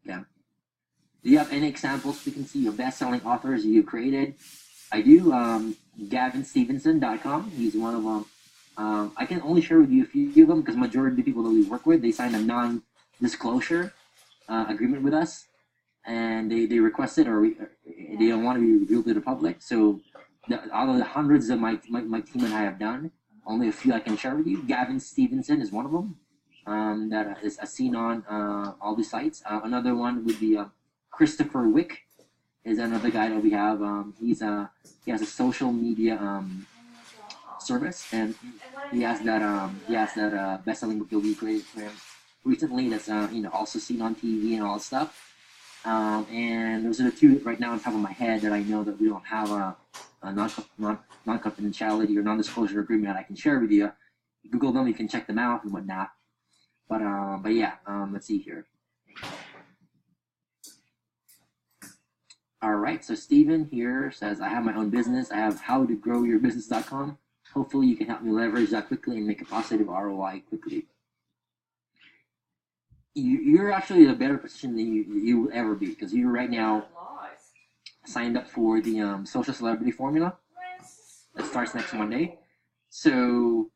Yeah. Do you have any examples we can see of best-selling authors you've created? I do. GavinStevenson.com. He's one of them. I can only share with you a few of them because majority of the people that we work with, they signed a non-disclosure agreement with us, and they requested they don't want to be revealed to the public. So out of the hundreds that my team and I have done, only a few I can share with you. Gavin Stevenson is one of them. That is seen on all the sites. Another one would be Christopher Wick is another guy that we have. He has a social media service, and he has that best-selling book that we created for him recently. That's also seen on TV and all that stuff. And those are the two right now on top of my head that I know that we don't have a non-confidentiality or non-disclosure agreement that I can share with you. Google them, you can check them out and whatnot. But yeah, let's see here. All right, so Steven here says, I have my own business. I have howtogrowyourbusiness.com. Hopefully you can help me leverage that quickly and make a positive ROI quickly. You're actually in a better position than you will ever be, because you're right now signed up for the social celebrity formula that starts next Monday. So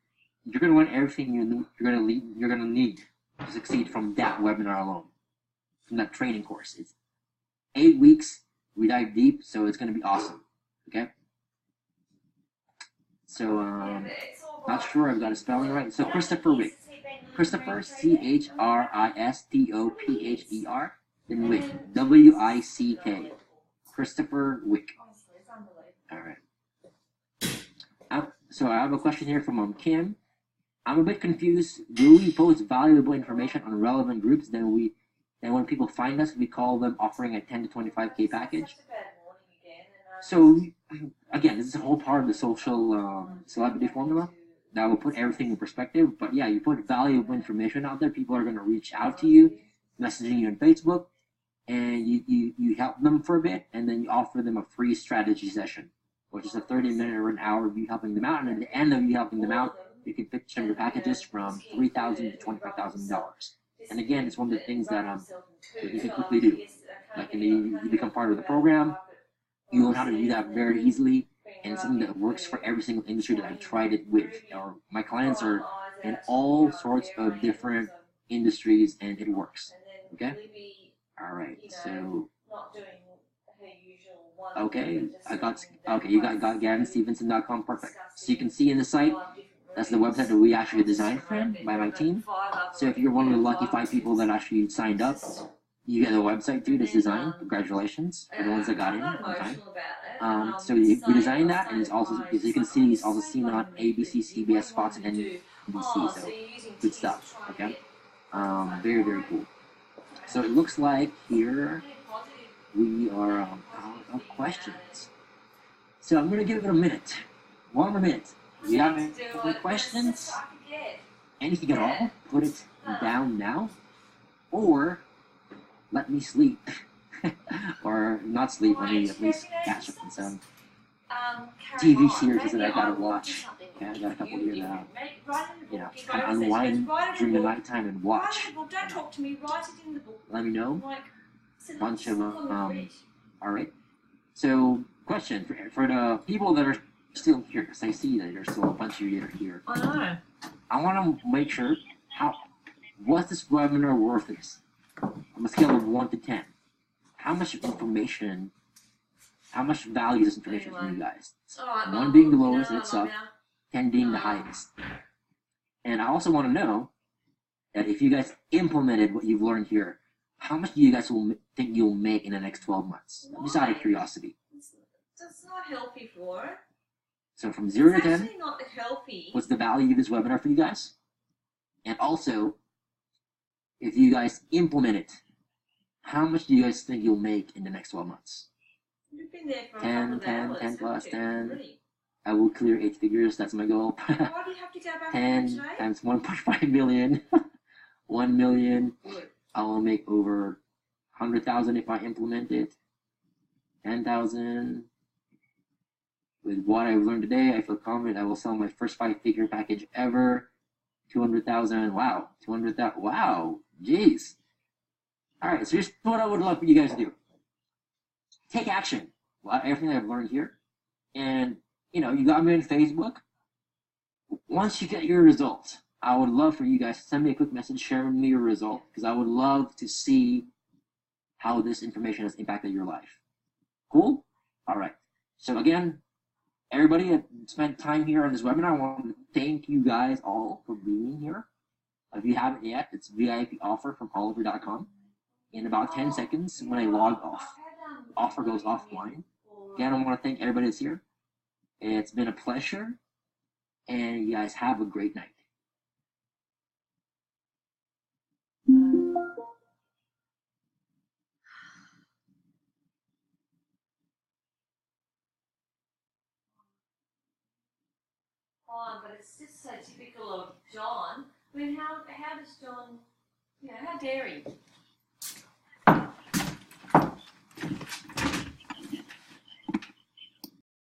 you're going to learn everything you're going to need to succeed from that webinar alone, from that training course. It's 8 weeks. We dive deep, so it's going to be awesome. Okay. So not sure I've got a spelling right. So Christopher Wick. Christopher, CHRISTOPHER, then Wick, WICK. Christopher Wick. All right. So I have a question here from Kim. I'm a bit confused. Do we post valuable information on relevant groups? Then when people find us, we call them offering a 10 to 25K package. So again, this is a whole part of the social celebrity formula that will put everything in perspective. But yeah, you put valuable information out there, people are going to reach out to you, messaging you on Facebook, and you help them for a bit, and then you offer them a free strategy session, which is a 30-minute or an hour of you helping them out. And at the end of you helping them out, you can pitch them your packages from $3,000 to $25,000. And again, it's one of the things that you can quickly do. Like you become part of the program, you learn how to do that very easily, and it's something that works for every single industry that I've tried it with. Or my clients are in all sorts of different industries, and it works. Okay. All right. So. Okay, you got GavinStevenson.com. Perfect. So you can see in the site, that's the website that we actually designed for him by my team. So if you're one of the lucky 5 people that actually signed up, you get a website too that's designed. Congratulations for the ones that got in on time. So we designed that, and it's also, as you can see, it's also seen on ABC, CBS, Fox, and NBC. So good stuff. Okay. Very, very cool. So it looks like here we are out of questions. So I'm gonna give it a minute. One more minute. If you have any questions, anything at all, put it down now, or let me sleep. Or not sleep, let me at least catch up on some TV series that I gotta watch. Okay, I got a couple here that kind of unwind during the nighttime and watch. Let me know. Bunch of all right. So, question for the people that are still here, because I see that there's still a bunch of you that are here. I know. I want to make sure what's this webinar worth is on a scale of 1 to 10. How much information? How much value is this information for you guys? 1 being the lowest and it sucked, 10 being the highest. And I also want to know that if you guys implemented what you've learned here, how much do you guys think you'll make in the next 12 months? Just out of curiosity. That's not healthy for it. So from 0 to 10, actually not healthy. What's the value of this webinar for you guys? And also, if you guys implement it, how much do you guys think you'll make in the next 12 months? You've been there for 10, 10, 10 plus 10. I will clear 8 figures. That's my goal. Why do you have to go back 10 times 1.5 million. 1 million. I will make over 100,000 if I implement it. 10,000. With what I've learned today, I feel confident I will sell my first 5-figure package ever. 200,000. Wow. 200,000. Wow. Jeez. All right. So here's what I would love for you guys to do. Take action. Everything I've learned here. And, you got me on Facebook. Once you get your results, I would love for you guys to send me a quick message sharing me your result, because I would love to see how this information has impacted your life. Cool? All right. So again, everybody that spent time here on this webinar, I want to thank you guys all for being here. If you haven't yet, it's VIP offer from Oliver.com. In about 10 seconds, when I log off, offer goes offline. Again, I want to thank everybody that's here. It's been a pleasure, and you guys have a great night. on, but it's just so typical of John. I mean, how does John, how dare he?